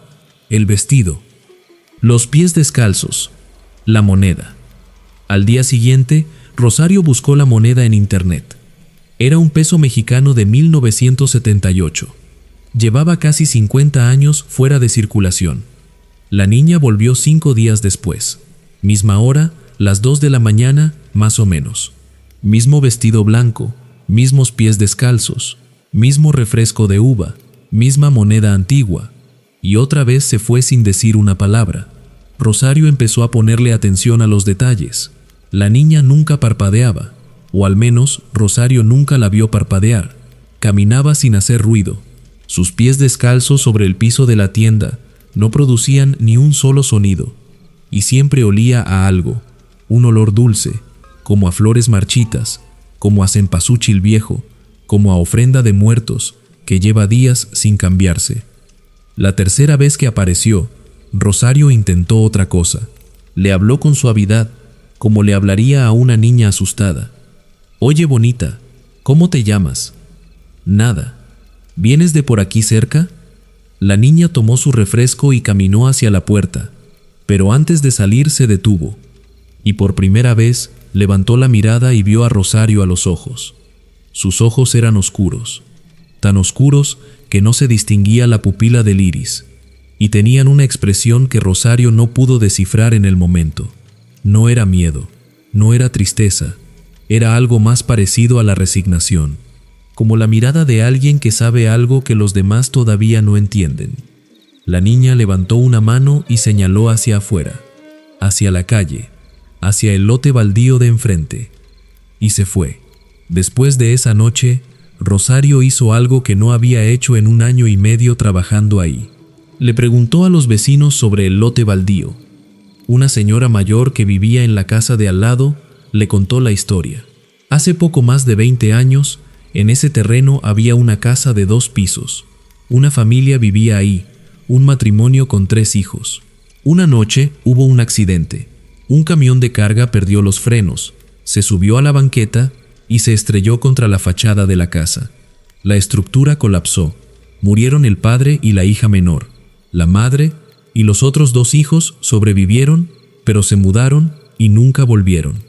El vestido, los pies descalzos, la moneda. Al día siguiente, Rosario buscó la moneda en internet. Era 1 peso mexicano de 1978. Llevaba casi 50 años fuera de circulación. La niña volvió 5 días después. Misma hora, las 2 de la mañana, más o menos. Mismo vestido blanco, mismos pies descalzos, mismo refresco de uva, misma moneda antigua. Y otra vez se fue sin decir una palabra. Rosario empezó a ponerle atención a los detalles. La niña nunca parpadeaba, o al menos Rosario nunca la vio parpadear. Caminaba sin hacer ruido. Sus pies descalzos sobre el piso de la tienda no producían ni un solo sonido, y siempre olía a algo, un olor dulce, como a flores marchitas, como a cempasúchil viejo, como a ofrenda de muertos que lleva días sin cambiarse. La tercera vez que apareció, Rosario intentó otra cosa. Le habló con suavidad, como le hablaría a una niña asustada. «Oye, bonita, ¿cómo te llamas?» «Nada. ¿Vienes de por aquí cerca?» La niña tomó su refresco y caminó hacia la puerta, pero antes de salir se detuvo, y por primera vez levantó la mirada y vio a Rosario a los ojos. Sus ojos eran oscuros, tan oscuros que no se distinguía la pupila del iris, y tenían una expresión que Rosario no pudo descifrar en el momento. No era miedo, no era tristeza, era algo más parecido a la resignación, como la mirada de alguien que sabe algo que los demás todavía no entienden. La niña levantó una mano y señaló hacia afuera, hacia la calle, hacia el lote baldío de enfrente, y se fue. Después de esa noche, Rosario hizo algo que no había hecho en 1 año y medio trabajando ahí. Le preguntó a los vecinos sobre el lote baldío. Una señora mayor que vivía en la casa de al lado le contó la historia. Hace poco más de 20 años, en ese terreno había una casa de 2 pisos. Una familia vivía ahí, un matrimonio con 3 hijos. Una noche hubo un accidente. Un camión de carga perdió los frenos, se subió a la banqueta y se estrelló contra la fachada de la casa. La estructura colapsó. Murieron el padre y la hija menor. La madre y los otros 2 hijos sobrevivieron, pero se mudaron y nunca volvieron.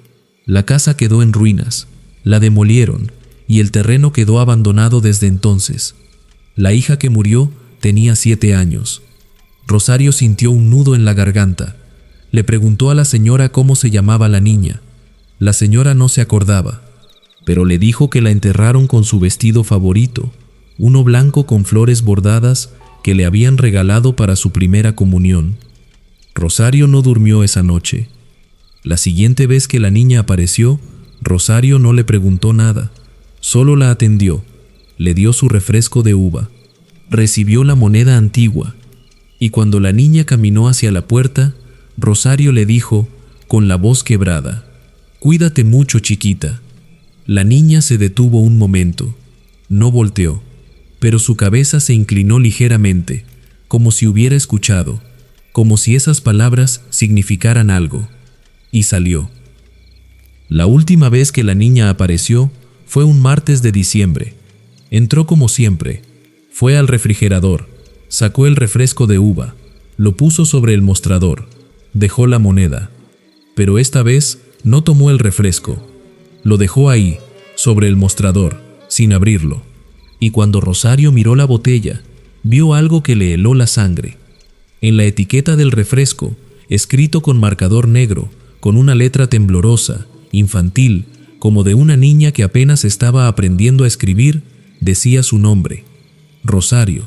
La casa quedó en ruinas, la demolieron y el terreno quedó abandonado desde entonces. La hija que murió tenía 7 años. Rosario sintió un nudo en la garganta. Le preguntó a la señora cómo se llamaba la niña. La señora no se acordaba, pero le dijo que la enterraron con su vestido favorito, uno blanco con flores bordadas que le habían regalado para su primera comunión. Rosario no durmió esa noche. La siguiente vez que la niña apareció, Rosario no le preguntó nada, solo la atendió, le dio su refresco de uva, recibió la moneda antigua, y cuando la niña caminó hacia la puerta, Rosario le dijo, con la voz quebrada: «Cuídate mucho, chiquita». La niña se detuvo un momento. No volteó, pero su cabeza se inclinó ligeramente, como si hubiera escuchado, como si esas palabras significaran algo, y salió. La última vez que la niña apareció fue un martes de diciembre. Entró como siempre, fue al refrigerador, sacó el refresco de uva, lo puso sobre el mostrador, dejó la moneda, pero esta vez no tomó el refresco, lo dejó ahí, sobre el mostrador, sin abrirlo, y cuando Rosario miró la botella, vio algo que le heló la sangre. En la etiqueta del refresco, escrito con marcador negro, con una letra temblorosa, infantil, como de una niña que apenas estaba aprendiendo a escribir, decía su nombre: Rosario.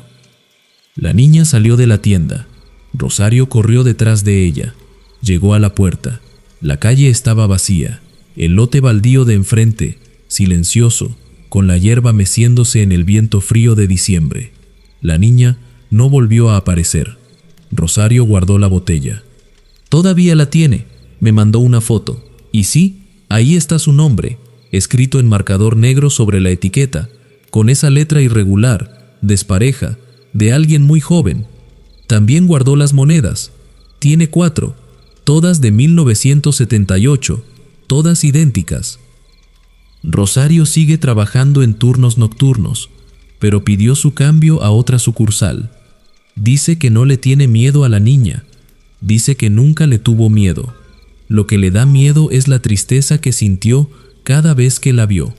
La niña salió de la tienda. Rosario corrió detrás de ella. Llegó a la puerta. La calle estaba vacía. El lote baldío de enfrente, silencioso, con la hierba meciéndose en el viento frío de diciembre. La niña no volvió a aparecer. Rosario guardó la botella. «Todavía la tiene», me mandó una foto. Y sí, ahí está su nombre, escrito en marcador negro sobre la etiqueta, con esa letra irregular, despareja, de alguien muy joven. También guardó las monedas. Tiene 4, todas de 1978, todas idénticas. Rosario sigue trabajando en turnos nocturnos, pero pidió su cambio a otra sucursal. Dice que no le tiene miedo a la niña. Dice que nunca le tuvo miedo. Lo que le da miedo es la tristeza que sintió cada vez que la vio,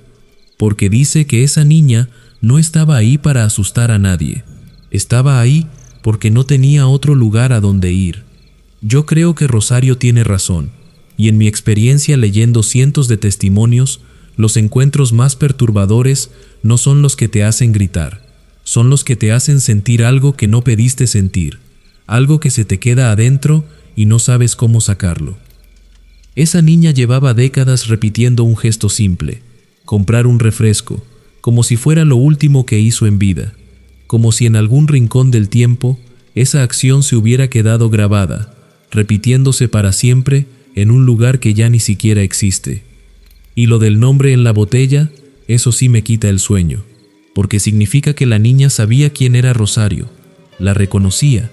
porque dice que esa niña no estaba ahí para asustar a nadie. Estaba ahí porque no tenía otro lugar a donde ir. Yo creo que Rosario tiene razón, y en mi experiencia leyendo cientos de testimonios, los encuentros más perturbadores no son los que te hacen gritar, son los que te hacen sentir algo que no pediste sentir, algo que se te queda adentro y no sabes cómo sacarlo. Esa niña llevaba décadas repitiendo un gesto simple: comprar un refresco, como si fuera lo último que hizo en vida, como si en algún rincón del tiempo esa acción se hubiera quedado grabada, repitiéndose para siempre en un lugar que ya ni siquiera existe. Y lo del nombre en la botella, eso sí me quita el sueño, porque significa que la niña sabía quién era Rosario, la reconocía.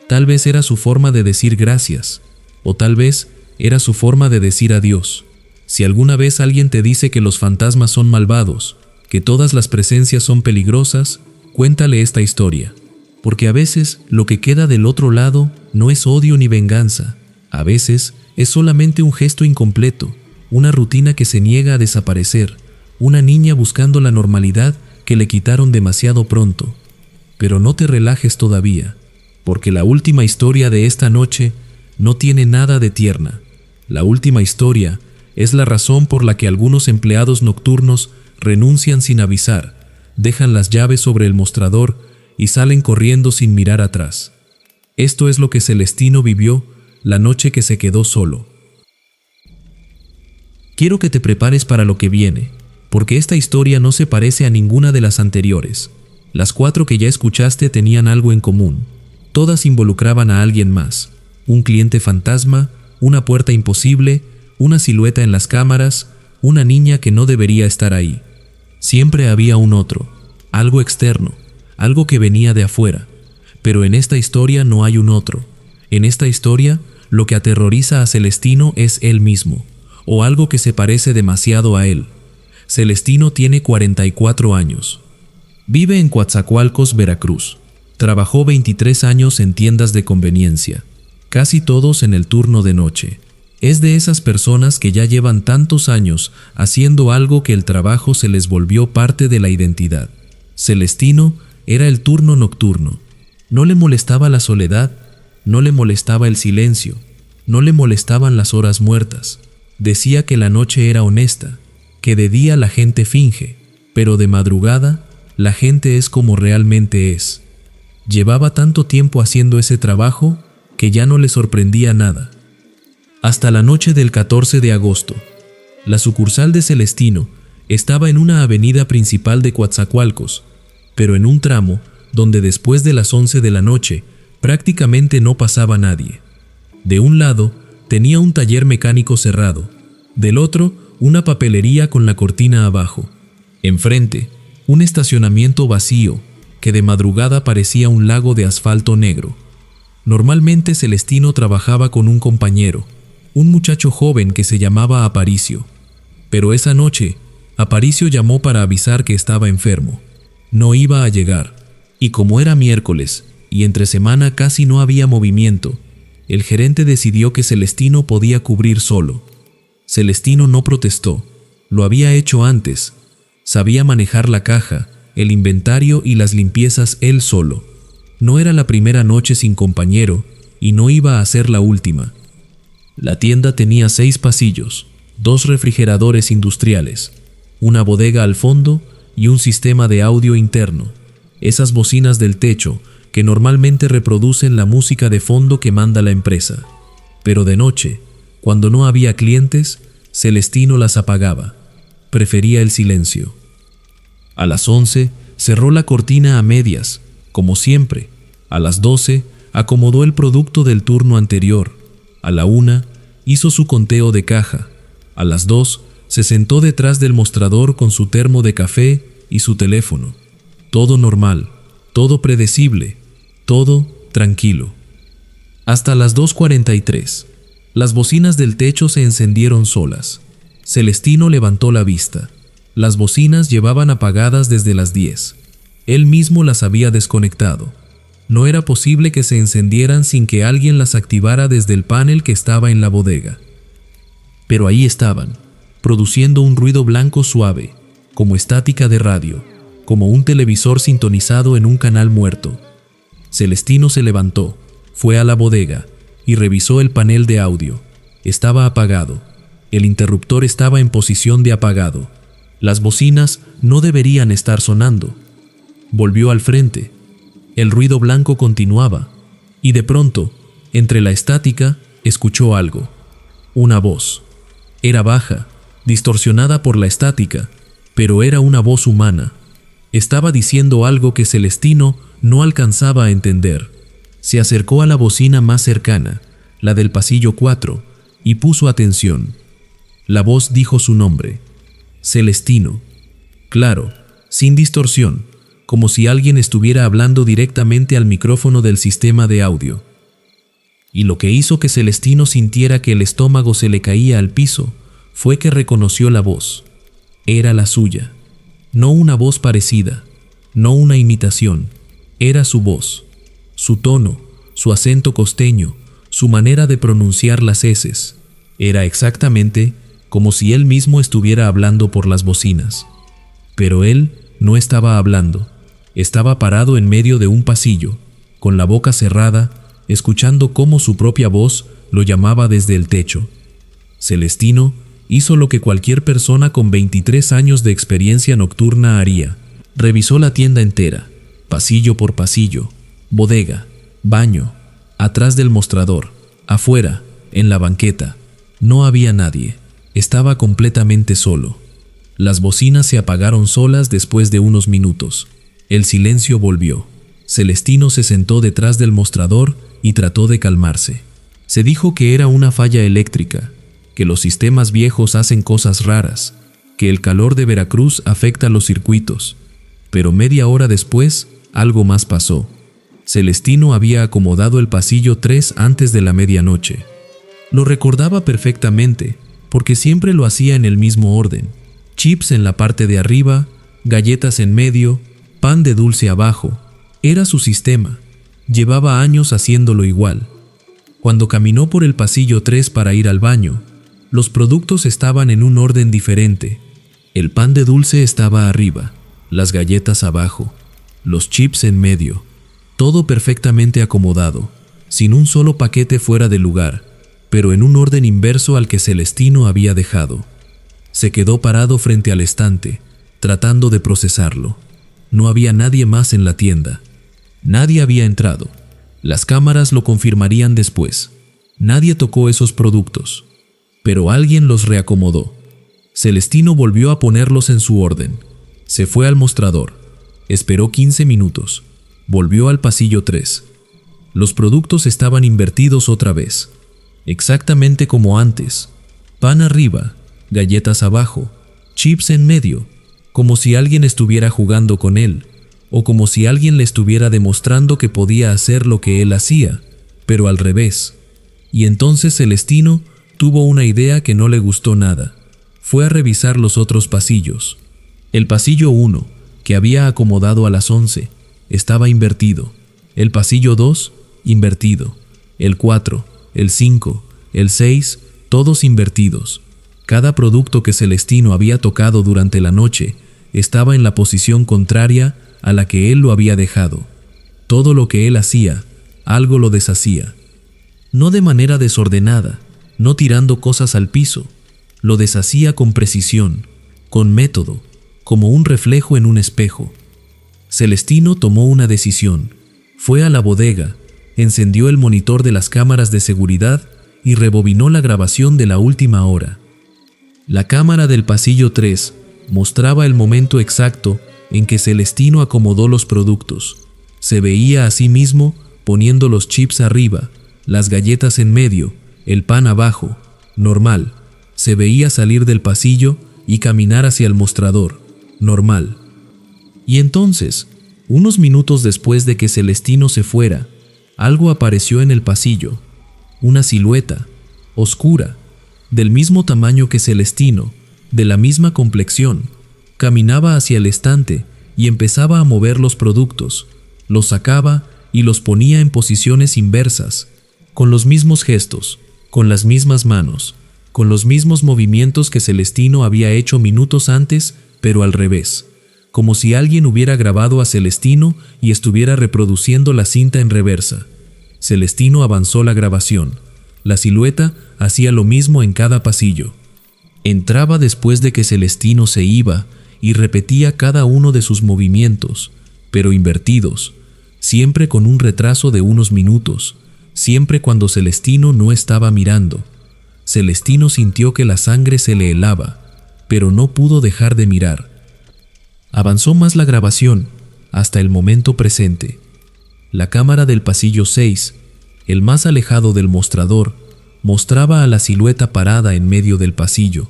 Tal vez era su forma de decir gracias, o tal vez era su forma de decir adiós. Si alguna vez alguien te dice que los fantasmas son malvados, que todas las presencias son peligrosas, cuéntale esta historia, porque a veces lo que queda del otro lado no es odio ni venganza, a veces es solamente un gesto incompleto, una rutina que se niega a desaparecer, una niña buscando la normalidad que le quitaron demasiado pronto. Pero no te relajes todavía, porque la última historia de esta noche no tiene nada de tierna. La última historia es la razón por la que algunos empleados nocturnos renuncian sin avisar, dejan las llaves sobre el mostrador y salen corriendo sin mirar atrás. Esto es lo que Celestino vivió la noche que se quedó solo. Quiero que te prepares para lo que viene, porque esta historia no se parece a ninguna de las anteriores. Las 4 que ya escuchaste tenían algo en común. Todas involucraban a alguien más: un cliente fantasma, una puerta imposible, una silueta en las cámaras, una niña que no debería estar ahí. Siempre había un otro, algo externo, algo que venía de afuera. Pero en esta historia no hay un otro. En esta historia, lo que aterroriza a Celestino es él mismo, o algo que se parece demasiado a él. Celestino tiene 44 años. Vive en Coatzacoalcos, Veracruz. Trabajó 23 años en tiendas de conveniencia, casi todos en el turno de noche. Es de esas personas que ya llevan tantos años haciendo algo que el trabajo se les volvió parte de la identidad. Celestino era el turno nocturno. No le molestaba la soledad, no le molestaba el silencio, no le molestaban las horas muertas. Decía que la noche era honesta, que de día la gente finge, pero de madrugada la gente es como realmente es. Llevaba tanto tiempo haciendo ese trabajo que ya no le sorprendía nada. Hasta la noche del 14 de agosto, la sucursal de Celestino estaba en una avenida principal de Coatzacoalcos, pero en un tramo donde después de las 11 de la noche prácticamente no pasaba nadie. De un lado tenía un taller mecánico cerrado. Del otro, una papelería con la cortina abajo. Enfrente, un estacionamiento vacío que de madrugada parecía un lago de asfalto negro. Normalmente Celestino trabajaba con un compañero, un muchacho joven que se llamaba Aparicio. Pero esa noche, Aparicio llamó para avisar que estaba enfermo. No iba a llegar, y como era miércoles y entre semana casi no había movimiento, el gerente decidió que Celestino podía cubrir solo. Celestino no protestó, lo había hecho antes. Sabía manejar la caja, el inventario y las limpiezas él solo. No era la primera noche sin compañero y no iba a ser la última. La tienda tenía 6 pasillos, 2 refrigeradores industriales, una bodega al fondo y un sistema de audio interno. Esas bocinas del techo que normalmente reproducen la música de fondo que manda la empresa. Pero de noche, cuando no había clientes, Celestino las apagaba. Prefería el silencio. A las 11 cerró la cortina a medias, como siempre. A las 12 acomodó el producto del turno anterior. A la 1 hizo su conteo de caja. A las 2 se sentó detrás del mostrador con su termo de café y su teléfono. Todo normal, todo predecible, todo tranquilo. Hasta las 2:43. Las bocinas del techo se encendieron solas. Celestino levantó la vista. Las bocinas llevaban apagadas desde las 10. Él mismo las había desconectado. No era posible que se encendieran sin que alguien las activara desde el panel que estaba en la bodega. Pero ahí estaban, produciendo un ruido blanco suave, como estática de radio, como un televisor sintonizado en un canal muerto. Celestino se levantó, fue a la bodega y revisó el panel de audio. Estaba apagado. El interruptor estaba en posición de apagado. Las bocinas no deberían estar sonando. Volvió al frente. El ruido blanco continuaba, y de pronto, entre la estática, escuchó algo. Una voz. Era baja, distorsionada por la estática, pero era una voz humana. Estaba diciendo algo que Celestino no alcanzaba a entender. Se acercó a la bocina más cercana, la del pasillo 4, y puso atención. La voz dijo su nombre. Celestino. Claro, sin distorsión, como si alguien estuviera hablando directamente al micrófono del sistema de audio. Y lo que hizo que Celestino sintiera que el estómago se le caía al piso fue que reconoció la voz. Era la suya. No una voz parecida, no una imitación. Era su voz, su tono, su acento costeño, su manera de pronunciar las eses. Era exactamente como si él mismo estuviera hablando por las bocinas. Pero él no estaba hablando. Estaba parado en medio de un pasillo, con la boca cerrada, escuchando cómo su propia voz lo llamaba desde el techo. Celestino hizo lo que cualquier persona con 23 años de experiencia nocturna haría. Revisó la tienda entera, pasillo por pasillo, bodega, baño, atrás del mostrador, afuera, en la banqueta. No había nadie. Estaba completamente solo. Las bocinas se apagaron solas después de unos minutos. El silencio volvió. Celestino se sentó detrás del mostrador y trató de calmarse. Se dijo que era una falla eléctrica, que los sistemas viejos hacen cosas raras, que el calor de Veracruz afecta los circuitos. Pero media hora después, algo más pasó. Celestino había acomodado el pasillo 3 antes de la medianoche. Lo recordaba perfectamente, porque siempre lo hacía en el mismo orden. Chips en la parte de arriba, galletas en medio, pan de dulce abajo. Era su sistema. Llevaba años haciéndolo igual. Cuando caminó por el pasillo 3 para ir al baño, los productos estaban en un orden diferente. El pan de dulce estaba arriba, las galletas abajo, los chips en medio. Todo perfectamente acomodado, sin un solo paquete fuera de lugar, pero en un orden inverso al que Celestino había dejado. Se quedó parado frente al estante, tratando de procesarlo. No había nadie más en la tienda. Nadie había entrado. Las cámaras lo confirmarían después. Nadie tocó esos productos. Pero alguien los reacomodó. Celestino volvió a ponerlos en su orden. Se fue al mostrador. Esperó 15 minutos. Volvió al pasillo 3. Los productos estaban invertidos otra vez. exactamente como antes. Pan arriba, galletas abajo, chips en medio, como si alguien estuviera jugando con él, o como si alguien le estuviera demostrando que podía hacer lo que él hacía, pero al revés. Y entonces Celestino tuvo una idea que no le gustó nada. Fue a revisar los otros pasillos. El pasillo 1, que había acomodado a las 11, estaba invertido. El pasillo 2, invertido. El 4, el 5, el 6, todos invertidos. Cada producto que Celestino había tocado durante la noche estaba en la posición contraria a la que él lo había dejado. Todo lo que él hacía, algo lo deshacía. No de manera desordenada, no tirando cosas al piso, lo deshacía con precisión, con método, como un reflejo en un espejo. Celestino tomó una decisión. Fue a la bodega, encendió el monitor de las cámaras de seguridad y rebobinó la grabación de la última hora. La cámara del pasillo 3 mostraba el momento exacto en que Celestino acomodó los productos. Se veía a sí mismo poniendo los chips arriba, las galletas en medio, el pan abajo, normal. Se veía salir del pasillo y caminar hacia el mostrador, normal. Y entonces, unos minutos después de que Celestino se fuera, algo apareció en el pasillo, una silueta, oscura, del mismo tamaño que Celestino, de la misma complexión. Caminaba hacia el estante y empezaba a mover los productos, los sacaba y los ponía en posiciones inversas, con los mismos gestos, con las mismas manos, con los mismos movimientos que Celestino había hecho minutos antes, pero al revés, como si alguien hubiera grabado a Celestino y estuviera reproduciendo la cinta en reversa. Celestino avanzó la grabación. La silueta hacía lo mismo en cada pasillo. Entraba después de que Celestino se iba y repetía cada uno de sus movimientos, pero invertidos, siempre con un retraso de unos minutos, siempre cuando Celestino no estaba mirando. Celestino sintió que la sangre se le helaba, pero no pudo dejar de mirar. Avanzó más la grabación, hasta el momento presente. La cámara del pasillo 6, el más alejado del mostrador, mostraba a la silueta parada en medio del pasillo,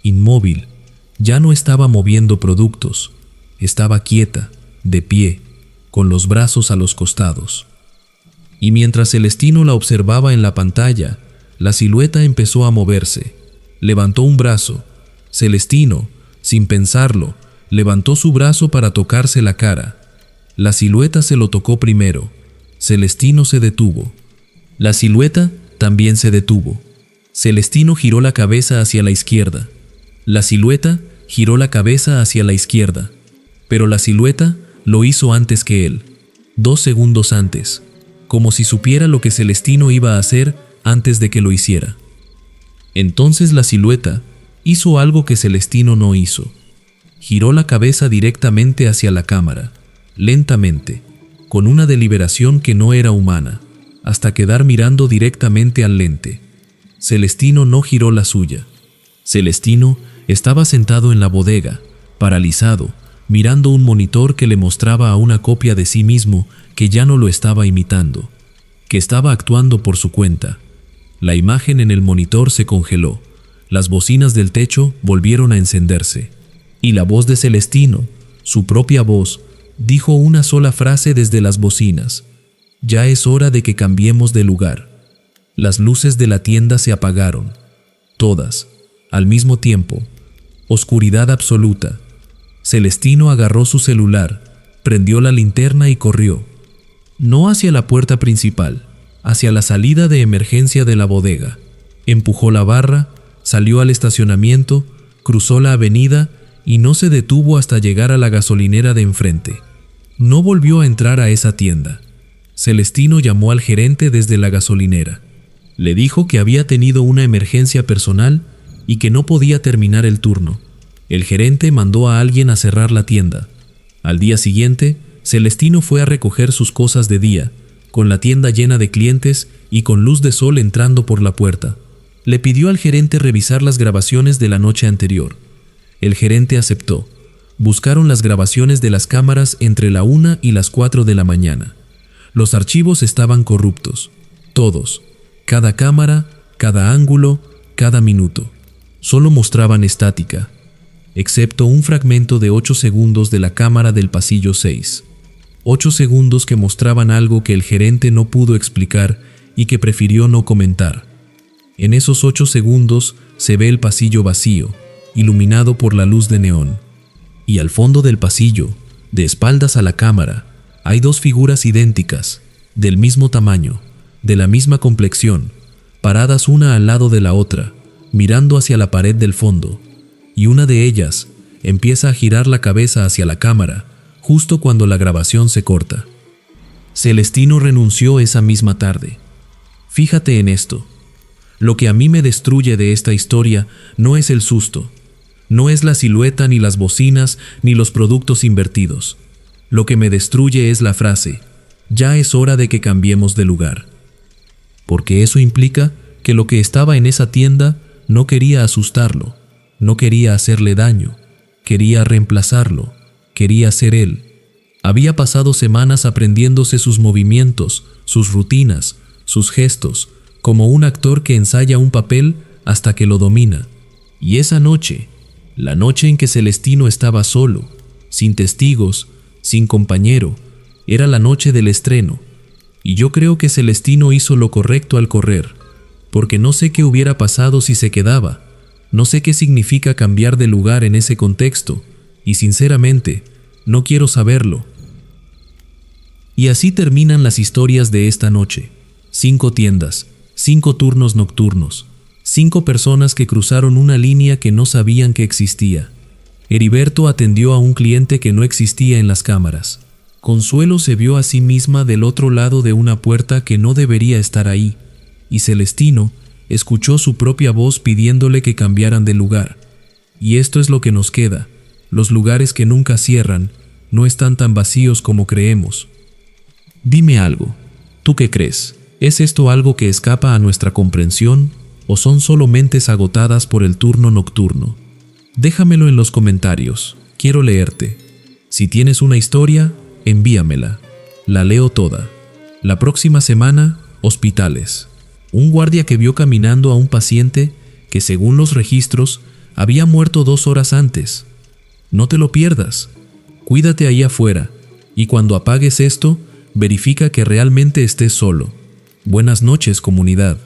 inmóvil. Ya no estaba moviendo productos, estaba quieta, de pie, con los brazos a los costados. Y mientras Celestino la observaba en la pantalla, la silueta empezó a moverse. Levantó un brazo. Celestino, sin pensarlo, levantó su brazo para tocarse la cara. La silueta se lo tocó primero. Celestino se detuvo. La silueta también se detuvo. Celestino giró la cabeza hacia la izquierda. La silueta giró la cabeza hacia la izquierda. Pero la silueta lo hizo antes que él, 2 segundos antes, como si supiera lo que Celestino iba a hacer antes de que lo hiciera. Entonces la silueta hizo algo que Celestino no hizo. Giró la cabeza directamente hacia la cámara, lentamente, con una deliberación que no era humana, hasta quedar mirando directamente al lente. Celestino no giró la suya. Celestino estaba sentado en la bodega, paralizado, mirando un monitor que le mostraba a una copia de sí mismo que ya no lo estaba imitando, que estaba actuando por su cuenta. La imagen en el monitor se congeló, las bocinas del techo volvieron a encenderse, y la voz de Celestino, su propia voz, dijo una sola frase desde las bocinas: «Ya es hora de que cambiemos de lugar». Las luces de la tienda se apagaron, todas, al mismo tiempo, oscuridad absoluta. Celestino agarró su celular, prendió la linterna y corrió. No hacia la puerta principal, hacia la salida de emergencia de la bodega. Empujó la barra, salió al estacionamiento, cruzó la avenida y no se detuvo hasta llegar a la gasolinera de enfrente. No volvió a entrar a esa tienda. Celestino llamó al gerente desde la gasolinera. Le dijo que había tenido una emergencia personal y que no podía terminar el turno. El gerente mandó a alguien a cerrar la tienda. Al día siguiente, Celestino fue a recoger sus cosas de día, con la tienda llena de clientes y con luz de sol entrando por la puerta. Le pidió al gerente revisar las grabaciones de la noche anterior. El gerente aceptó. Buscaron las grabaciones de las cámaras entre la 1 y las 4 de la mañana. Los archivos estaban corruptos. Todos. Cada cámara, cada ángulo, cada minuto. Solo mostraban estática, excepto un fragmento de 8 segundos de la cámara del pasillo 6. 8 segundos que mostraban algo que el gerente no pudo explicar y que prefirió no comentar. En esos 8 segundos se ve el pasillo vacío, iluminado por la luz de neón. Y al fondo del pasillo, de espaldas a la cámara, hay 2 figuras idénticas, del mismo tamaño, de la misma complexión, paradas una al lado de la otra, mirando hacia la pared del fondo, y una de ellas empieza a girar la cabeza hacia la cámara, justo cuando la grabación se corta. Celestino renunció esa misma tarde. Fíjate en esto. Lo que a mí me destruye de esta historia no es el susto, no es la silueta, ni las bocinas, ni los productos invertidos. Lo que me destruye es la frase: ya es hora de que cambiemos de lugar. Porque eso implica que lo que estaba en esa tienda no quería asustarlo, no quería hacerle daño, quería reemplazarlo, quería ser él. Había pasado semanas aprendiéndose sus movimientos, sus rutinas, sus gestos, como un actor que ensaya un papel hasta que lo domina. Y esa noche, la noche en que Celestino estaba solo, sin testigos, sin compañero, era la noche del estreno. Y yo creo que Celestino hizo lo correcto al correr, porque no sé qué hubiera pasado si se quedaba, no sé qué significa cambiar de lugar en ese contexto, y sinceramente, no quiero saberlo. Y así terminan las historias de esta noche. 5 tiendas, 5 turnos nocturnos, 5 personas que cruzaron una línea que no sabían que existía. Heriberto atendió a un cliente que no existía en las cámaras. Consuelo se vio a sí misma del otro lado de una puerta que no debería estar ahí, y Celestino escuchó su propia voz pidiéndole que cambiaran de lugar. Y esto es lo que nos queda: los lugares que nunca cierran no están tan vacíos como creemos. Dime algo, ¿tú qué crees? ¿Es esto algo que escapa a nuestra comprensión o son solo mentes agotadas por el turno nocturno? Déjamelo en los comentarios, quiero leerte. Si tienes una historia, envíamela, la leo toda. La próxima semana, hospitales. Un guardia que vio caminando a un paciente que, según los registros, había muerto 2 horas antes. No te lo pierdas. Cuídate ahí afuera, y cuando apagues esto, verifica que realmente estés solo. Buenas noches, comunidad.